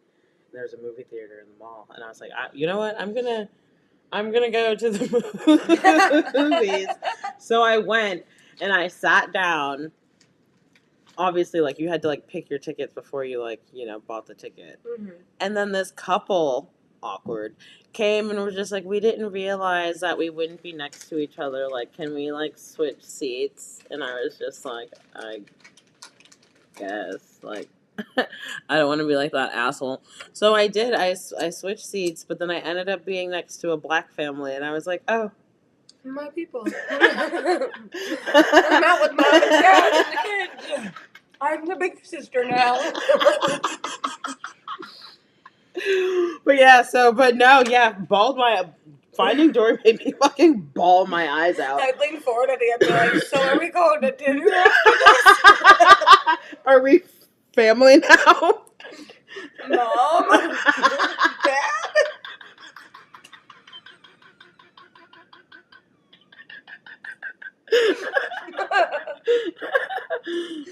There's a movie theater in the mall, and I was like, you know what? I'm gonna go to the movies. So I went and I sat down. Obviously, like, you had to, like, pick your tickets before you, like, you know, bought the ticket. Mm-hmm. And then this couple, awkward, came and was just like, we didn't realize that we wouldn't be next to each other. Like, can we, like, switch seats? And I was just like, I guess, like, I don't want to be like that asshole. So I did. I switched seats, but then I ended up being next to a black family, and I was like, oh. My people. I'm out with mom and dad and the kids. I'm the big sister now. But no, Finding Dory made me fucking bawl my eyes out. I'd lean forward at the end and be like, so are we going to dinner after this? Are we family now? Mom? Dad?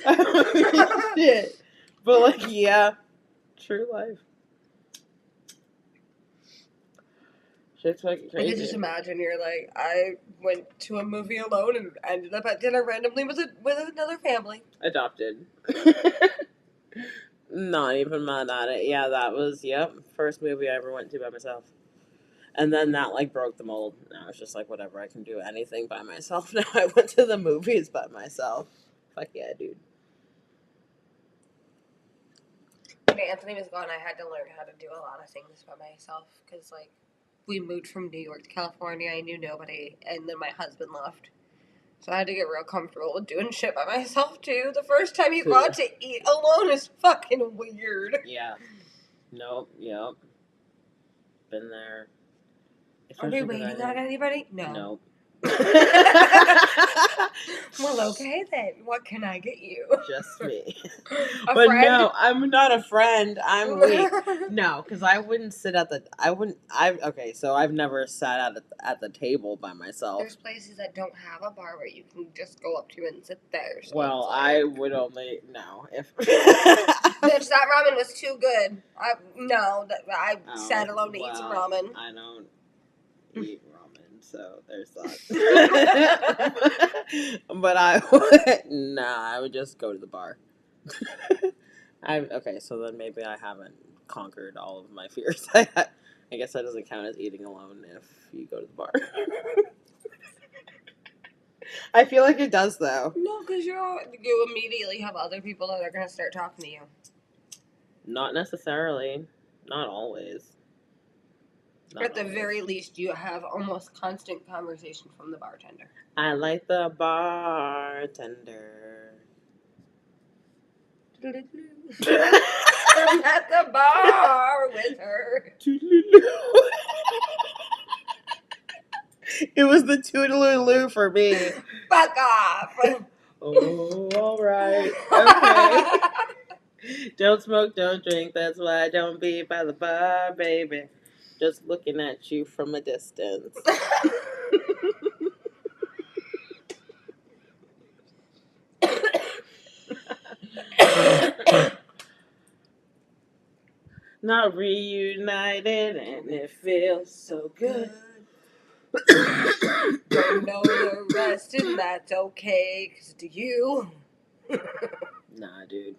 Oh, shit. But, like, yeah. True life. Shit's fucking crazy. I can just imagine you're like, I went to a movie alone and ended up at dinner randomly with another family. Adopted. Not even mad at it. Yeah, that was, first movie I ever went to by myself. And then that, like, broke the mold. Now it's just like, whatever, I can do anything by myself. Now I went to the movies by myself. Fuck yeah, dude. When Anthony was gone, I had to learn how to do a lot of things by myself. Because, like, we moved from New York to California. I knew nobody. And then my husband left. So I had to get real comfortable with doing shit by myself, too. The first time you go out to eat alone is fucking weird. Yeah. Nope. Yep. Been there. Are we waiting on anybody? No. Nope. Well, okay then. What can I get you? Just me. A But friend? no, I'm not a friend. I'm weak. No, because I wouldn't sit okay, so I've never sat at the table by myself. There's places that don't have a bar where you can just go up to and sit there. So well, I would only, no. If Bitch, that ramen was too good. I sat alone to eat some ramen. I don't eat ramen, so there's that. But I would just go to the bar. Okay, so then maybe I haven't conquered all of my fears. I guess that doesn't count as eating alone if you go to the bar. I feel like it does, though. No, because you immediately have other people that are going to start talking to you. Not necessarily. Not always. At the very least, you have almost constant conversation from the bartender. I like the bartender. I'm at the bar with her. It was the toodaloo for me. Fuck off. Oh, all right. Okay. Don't smoke, don't drink. That's why I don't be by the bar, baby. Just looking at you from a distance. Not reunited, and it feels so good. Don't know the rest, and that's okay, 'cause do you? Nah, dude.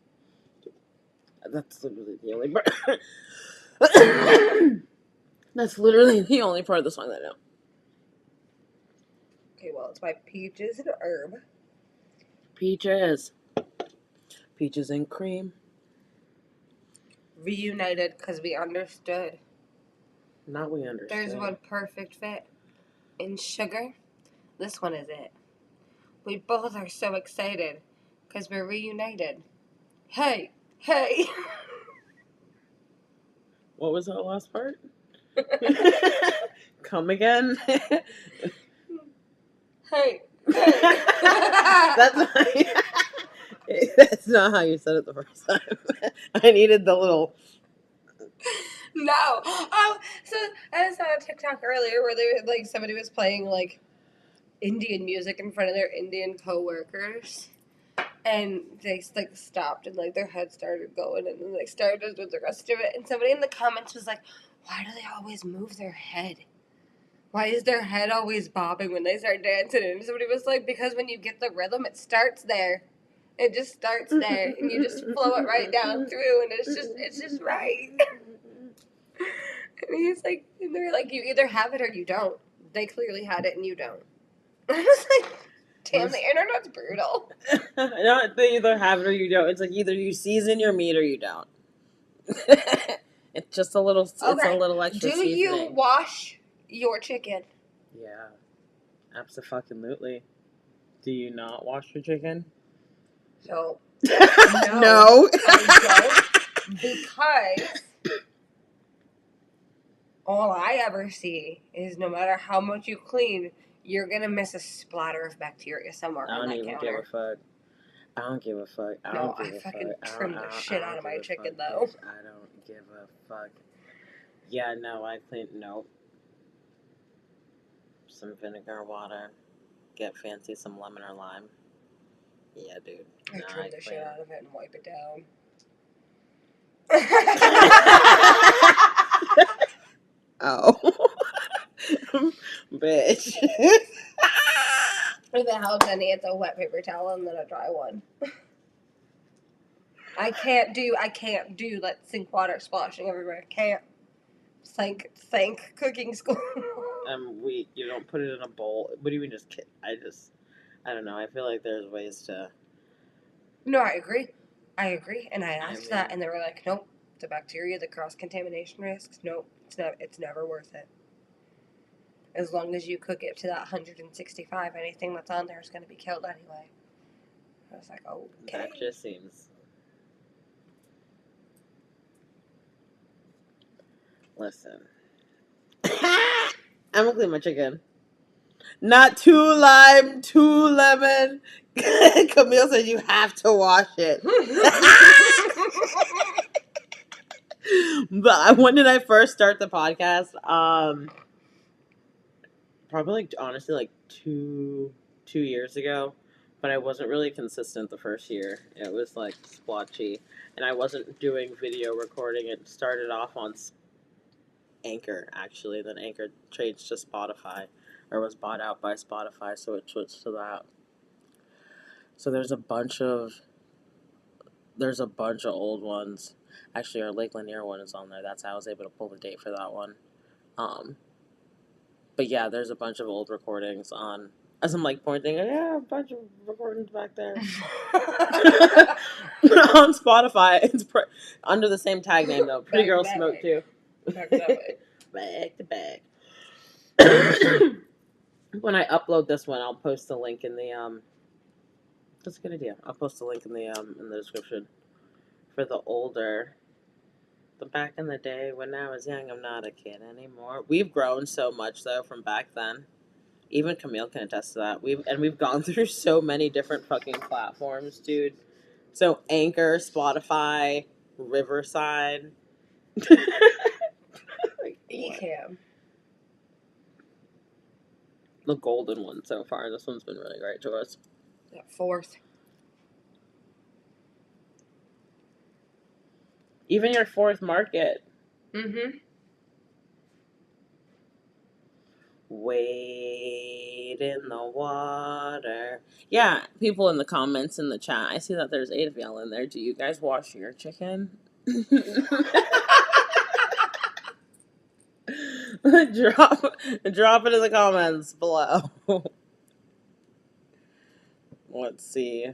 That's literally the only part. That's literally the only part of the song that I know. Okay, well, it's by Peaches and Herb. Peaches. Peaches and cream. Reunited because we understood. Not we understood. There's one perfect fit. In Sugar, this one is it. We both are so excited because we're reunited. Hey, hey. What was that last part? Come again? Hey, hey. That's not how you said it the first time. I needed the little. No. Oh, so I saw a TikTok earlier where they like somebody was playing like Indian music in front of their Indian coworkers, and they like stopped and like their head started going, and then they started with the rest of it. And somebody in the comments was like, "Why do they always move their head? Why is their head always bobbing when they start dancing?" And somebody was like, "Because when you get the rhythm, it starts there. It just starts there, and you just flow it right down through, and it's just right." And he's like, and they're like, "You either have it or you don't." They clearly had it, and you don't. I was like, "Damn, the internet's brutal." No, they either have it or you don't. It's like either you season your meat or you don't. It's just a little. It's a little extra. Do seasoning. you wash your chicken? Yeah, absolutely. Do you not wash your chicken? So No. I don't, because all I ever see is no matter how much you clean, you're gonna miss a splatter of bacteria somewhere I on don't that even counter. give a fuck. I don't give a fuck. I don't give a fucking fuck. trim the shit out of my chicken though. Bitch. I don't give a fuck. Yeah, no, I clean. Nope. Some vinegar, water. Get fancy, some lemon or lime. Yeah, dude. I trim the shit out of it and wipe it down. Oh. Bitch. If it helps any, it's a wet paper towel and then a dry one. I can't do that sink water splashing everywhere. I can't. Thank cooking school. I'm weak. You don't put it in a bowl. What do you mean just kid? I don't know. I feel like there's ways to. No, I agree. And I asked that, and they were like, "Nope, the bacteria, the cross contamination risks. Nope, it's never worth it. As long as you cook it to that 165, anything that's on there is going to be killed anyway." I was like, "Oh, okay." That just seems. Listen. I'm gonna clean my chicken. Not too lime, too lemon. Camille said you have to wash it. But when did I first start the podcast? Probably like honestly like two years ago. But I wasn't really consistent the first year. It was like splotchy, and I wasn't doing video recording. It started off on Anchor actually. Then Anchor changed to Spotify, or was bought out by Spotify, so it switched to that. So there's a bunch of old ones. Actually, our Lake Lanier one is on there. That's how I was able to pull the date for that one. But yeah, there's a bunch of old recordings on. As I'm like pointing, yeah, a bunch of recordings back there. On Spotify, it's under the same tag name though. Pretty Girl Smoke too. Back that way. Back to back. When I upload this one, I'll . The link in the That's a good idea. I'll post a link in the description for the older. But back in the day when I was young, I'm not a kid anymore. We've grown so much though from back then. Even Camille can attest to that. We've gone through so many different fucking platforms, dude. So Anchor, Spotify, Riverside. Ecamm. The golden one so far. This one's been really great to us. Yeah, fourth. Even your fourth market. Mm-hmm. Wade in the water. Yeah, people in the comments in the chat. I see that there's 8 of y'all in there. Do you guys wash your chicken? drop it in the comments below. Let's see.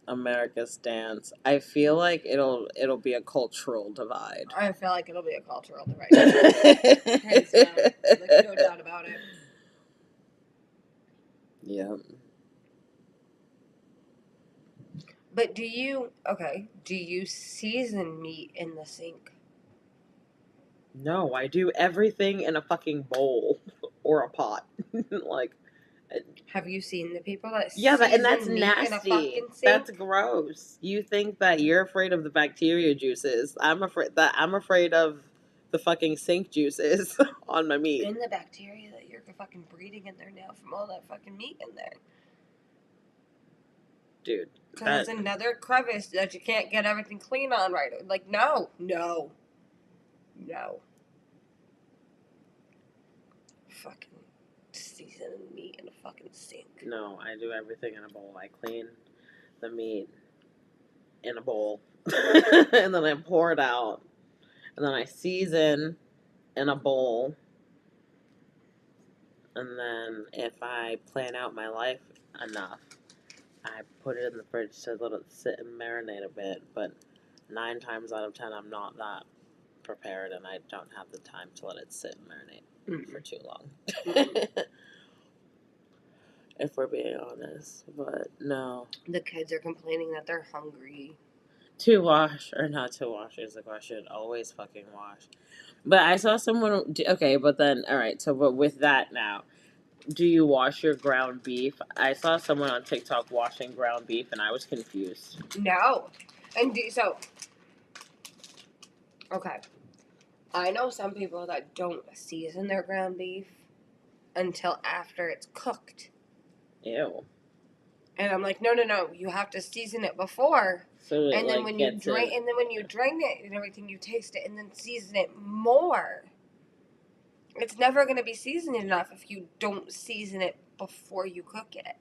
America's dance. I feel like it'll be a cultural divide. I feel like it'll be a cultural divide. Hands down. Like, no doubt about it. Yeah. But do you season meat in the sink? No, I do everything in a fucking bowl or a pot. Like, Have you seen the people that yeah, and that's season meat in a nasty. fucking sink? That's gross. You think that you're afraid of the bacteria juices? I'm afraid of the fucking sink juices on my meat. And the bacteria that you're fucking breeding in there now from all that fucking meat in there. Dude. Because it's another crevice that you can't get everything clean on right. Like, no. Fucking seasoning meat in a fucking sink. No, I do everything in a bowl. I clean the meat in a bowl. And then I pour it out. And then I season in a bowl. And then if I plan out my life enough, I put it in the fridge to let it sit and marinate a bit. But 9 times out of 10, I'm not that prepared, and I don't have the time to let it sit and marinate for too long. If we're being honest. But no. The kids are complaining that they're hungry. To wash or not to wash is the question. Always fucking wash. But I saw someone. Okay, but then, alright, so but with that now, do you wash your ground beef? I saw someone on TikTok washing ground beef, and I was confused. No. And okay. I know some people that don't season their ground beef until after it's cooked. Ew. And I'm like, no, you have to season it before. So and then when you drain it and everything, you taste it and then season it more. It's never going to be seasoned enough if you don't season it before you cook it.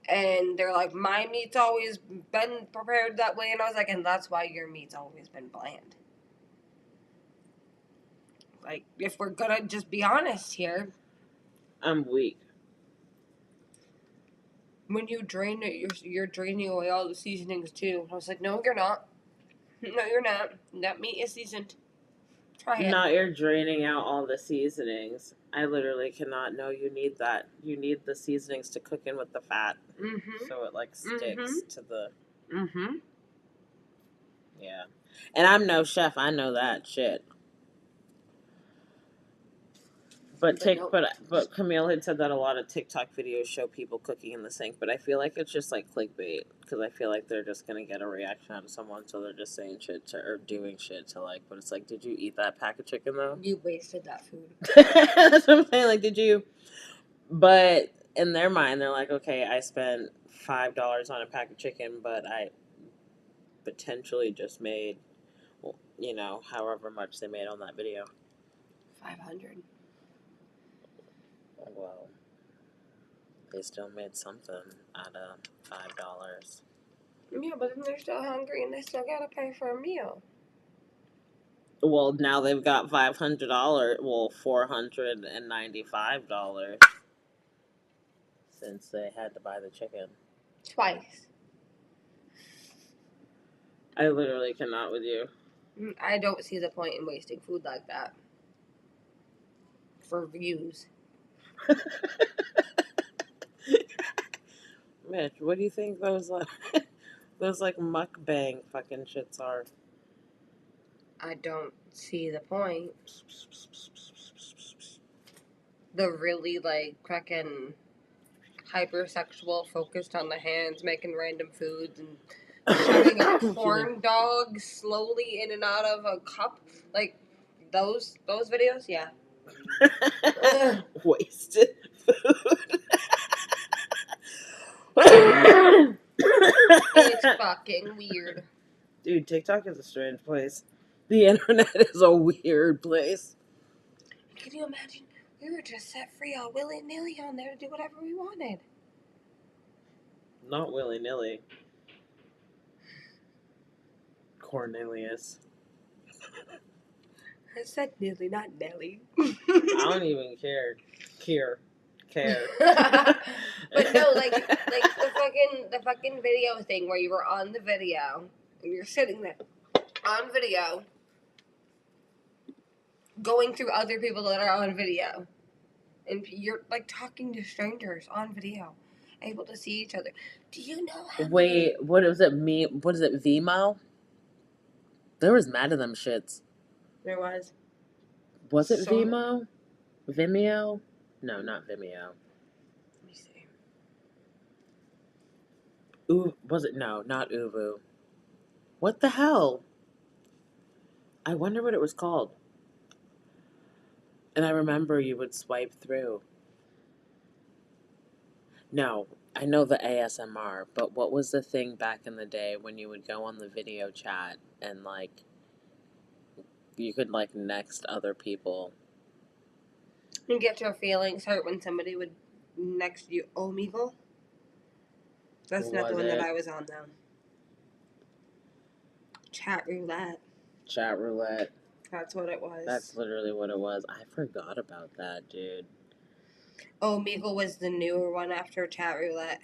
And they're like, my meat's always been prepared that way. And I was like, and that's why your meat's always been bland. Like, if we're going to just be honest here. I'm weak. When you drain it, you're draining away all the seasonings too. I was like, no, you're not. No, you're not. That meat is seasoned. Try it. Not you're draining out all the seasonings. I literally cannot. No, you need that. You need the seasonings to cook in with the fat. Mm-hmm. So it like sticks to the. Mm-hmm. Yeah. And I'm no chef. I know that shit. But Camille had said that a lot of TikTok videos show people cooking in the sink, but I feel like it's just like clickbait because I feel like they're just gonna get a reaction out of someone, so they're just saying shit or doing shit to like. But it's like, did you eat that pack of chicken though? You wasted that food. That's what I'm saying. Like, did you? But in their mind, they're like, okay, I spent $5 on a pack of chicken, but I potentially just made, well, however much they made on that video. 500. Well, they still made something out of $5. Yeah, but then they're still hungry and they still gotta pay for a meal. Well, now they've got $500. Well, $495 since they had to buy the chicken. Twice. I literally cannot with you. I don't see the point in wasting food like that for views. Mitch, what do you think those mukbang fucking shits are? I don't see the point. The really cracking hypersexual, focused on the hands, making random foods and shoving a corn dog slowly in and out of a cup, those videos, yeah. Wasted food. It's fucking weird. Dude, TikTok is a strange place. The internet is a weird place. Can you imagine? We were just set free all willy-nilly on there to do whatever we wanted. Not willy-nilly. Cornelius. I said Nelly, not Nelly. I don't even care. Care. But no, like the fucking video thing where you were on the video and you're sitting there on video, going through other people that are on video, and you're like talking to strangers on video, able to see each other. Do you know how? Wait, what is it? What is it? Vimo? There was mad of them shits. There was. Was it Vimo? Vimeo? No, not Vimeo. Let me see. Was it? No, not Uvu. What the hell? I wonder what it was called. And I remember you would swipe through. No, I know the ASMR, but what was the thing back in the day when you would go on the video chat and, like, you could, like, next other people? You get your feelings hurt when somebody would next you Omegle. That's not the one that I was on, though. Chat roulette. Chat roulette. That's what it was. That's literally what it was. I forgot about that, dude. Omegle was the newer one after chat roulette.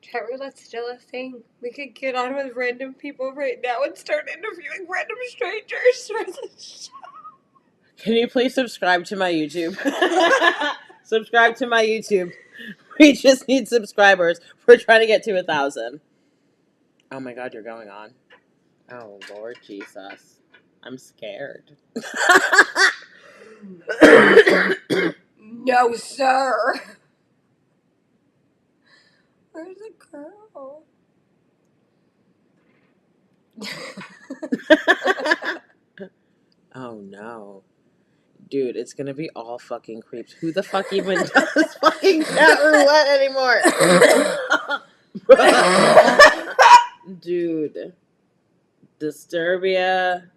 Chat roulette's still a thing. We could get on with random people right now and start interviewing random strangers for the show. Can you please subscribe to my YouTube? Subscribe to my YouTube. We just need subscribers. We're trying to get to 1,000. Oh my god, you're going on. Oh Lord Jesus. I'm scared. No, sir. Where's the girl? Oh no. Dude, it's gonna be all fucking creeps. Who the fuck even does fucking chat roulette anymore? Dude. Disturbia.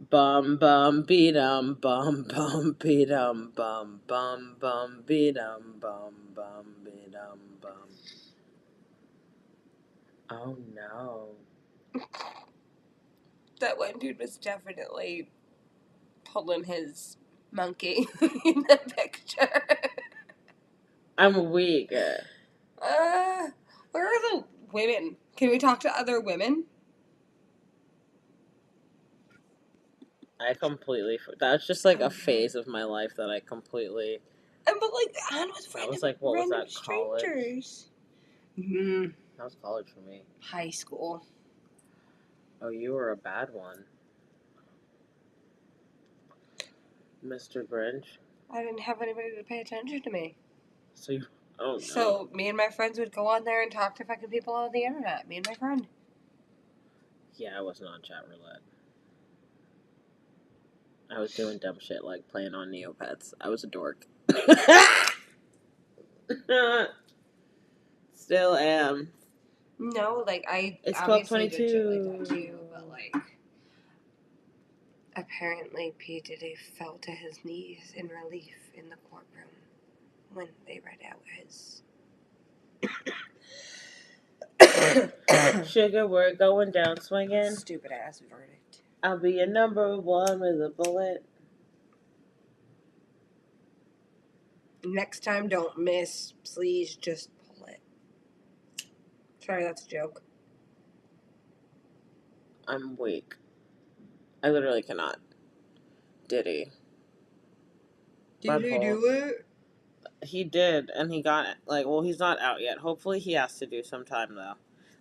Bum bum beat 'em, bum bum beat 'em, bum bum bum beat 'em, bum bum beat 'em, bum. Oh no. That one dude was definitely pulling his monkey in the picture. I'm weak. Where are the women? Can we talk to other women? I completely. That's just like a phase of my life that I completely. But like, on with random, That was like, what was that, college? strangers. Mm-hmm. That was college for me. High school. Oh, you were a bad one. Mr. Grinch. I didn't have anybody to pay attention to me. So you. Oh no. So me and my friends would go on there and talk to fucking people on the internet. Me and my friend. Yeah, I wasn't on chat roulette. I was doing dumb shit like playing on Neopets. I was a dork. Still am. No, like It's obviously 12:22. did shit like that too, but like apparently P. Diddy fell to his knees in relief in the courtroom when they read out his Sugar, we're going down swinging. stupid ass verdict. I'll be your number one with a bullet. Next time, don't miss. Please just pull it. Sorry, that's a joke. I'm weak. I literally cannot. Diddy. Did he do it? He did, and he got it. Like, well, he's not out yet. Hopefully he has to do some time, though.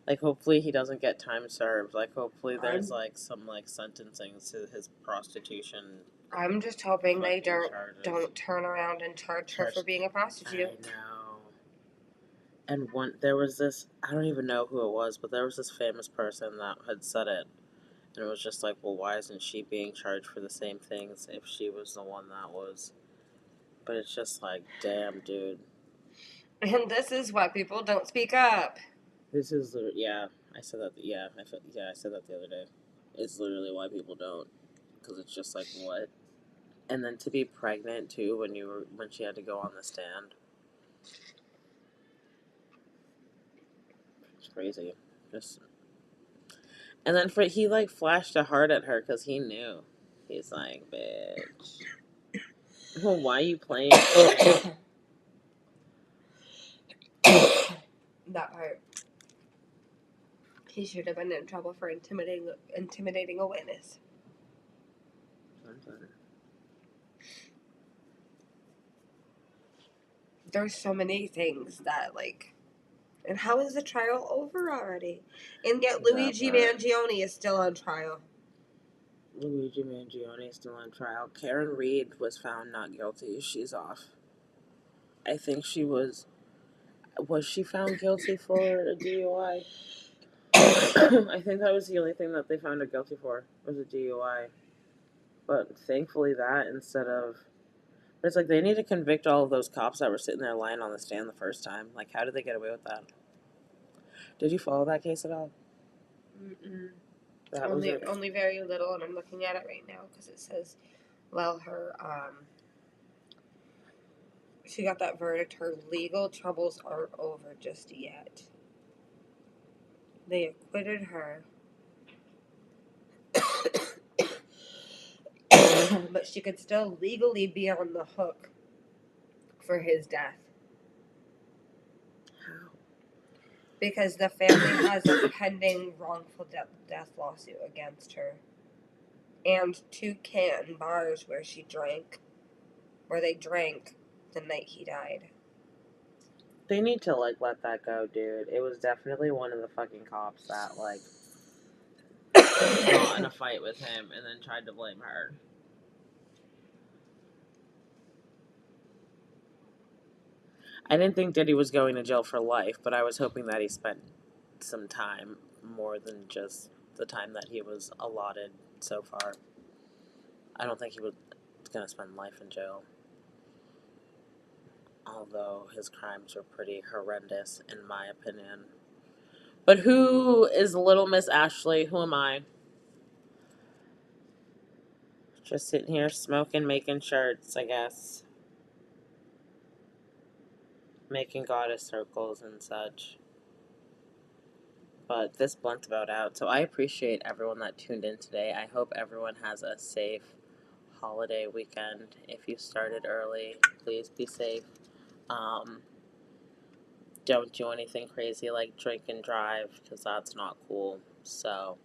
Like, hopefully he doesn't get time served. Like, hopefully there's, like, some, like, sentencing to his prostitution. I'm just hoping they don't charges. turn around and charge her for being a prostitute. I know. And there was this, I don't even know who it was, but there was this famous person that had said it. And it was just like, well, why isn't she being charged for the same things if she was the one that was? But it's just like, damn, dude. And this is why people don't speak up. This is yeah. I said that. Yeah, I said that the other day. It's literally why people don't, because it's just like what. And then to be pregnant too when she had to go on the stand, it's crazy. Just and then he like flashed a heart at her because he knew. He's like, bitch. Well, why are you playing? That part. He should have been in trouble for intimidating a witness. There's so many things that like, and how is the trial over already? And yet Luigi Mangione is still on trial. Luigi Mangione is still on trial. Karen Reed was found not guilty. She's off. I think she was. Was she found guilty for a DUI? I think that was the only thing that they found her guilty for was a DUI. But thankfully, that instead of. But it's like they need to convict all of those cops that were sitting there lying on the stand the first time. Like, how did they get away with that? Did you follow that case at all? Mm-mm. That only very little, and I'm looking at it right now because it says, well, her she got that verdict. Her legal troubles aren't over just yet. They acquitted her, but she could still legally be on the hook for his death. How? Because the family has a pending wrongful death lawsuit against her. And 2 Canton bars where they drank the night he died. They need to like let that go, dude. It was definitely one of the fucking cops that like got in a fight with him and then tried to blame her. I didn't think Diddy was going to jail for life, but I was hoping that he spent some time more than just the time that he was allotted so far. I don't think he was going to spend life in jail. Although his crimes were pretty horrendous, in my opinion. But who is Little Miss Ashley? Who am I? Just sitting here smoking, making shirts, I guess. Making goddess circles and such. But this blunt's about out. So I appreciate everyone that tuned in today. I hope everyone has a safe holiday weekend. If you started early, please be safe. Don't do anything crazy like drink and drive because that's not cool. So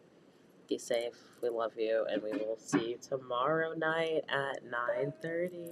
be safe. We love you, and we will see you tomorrow night at 9:30.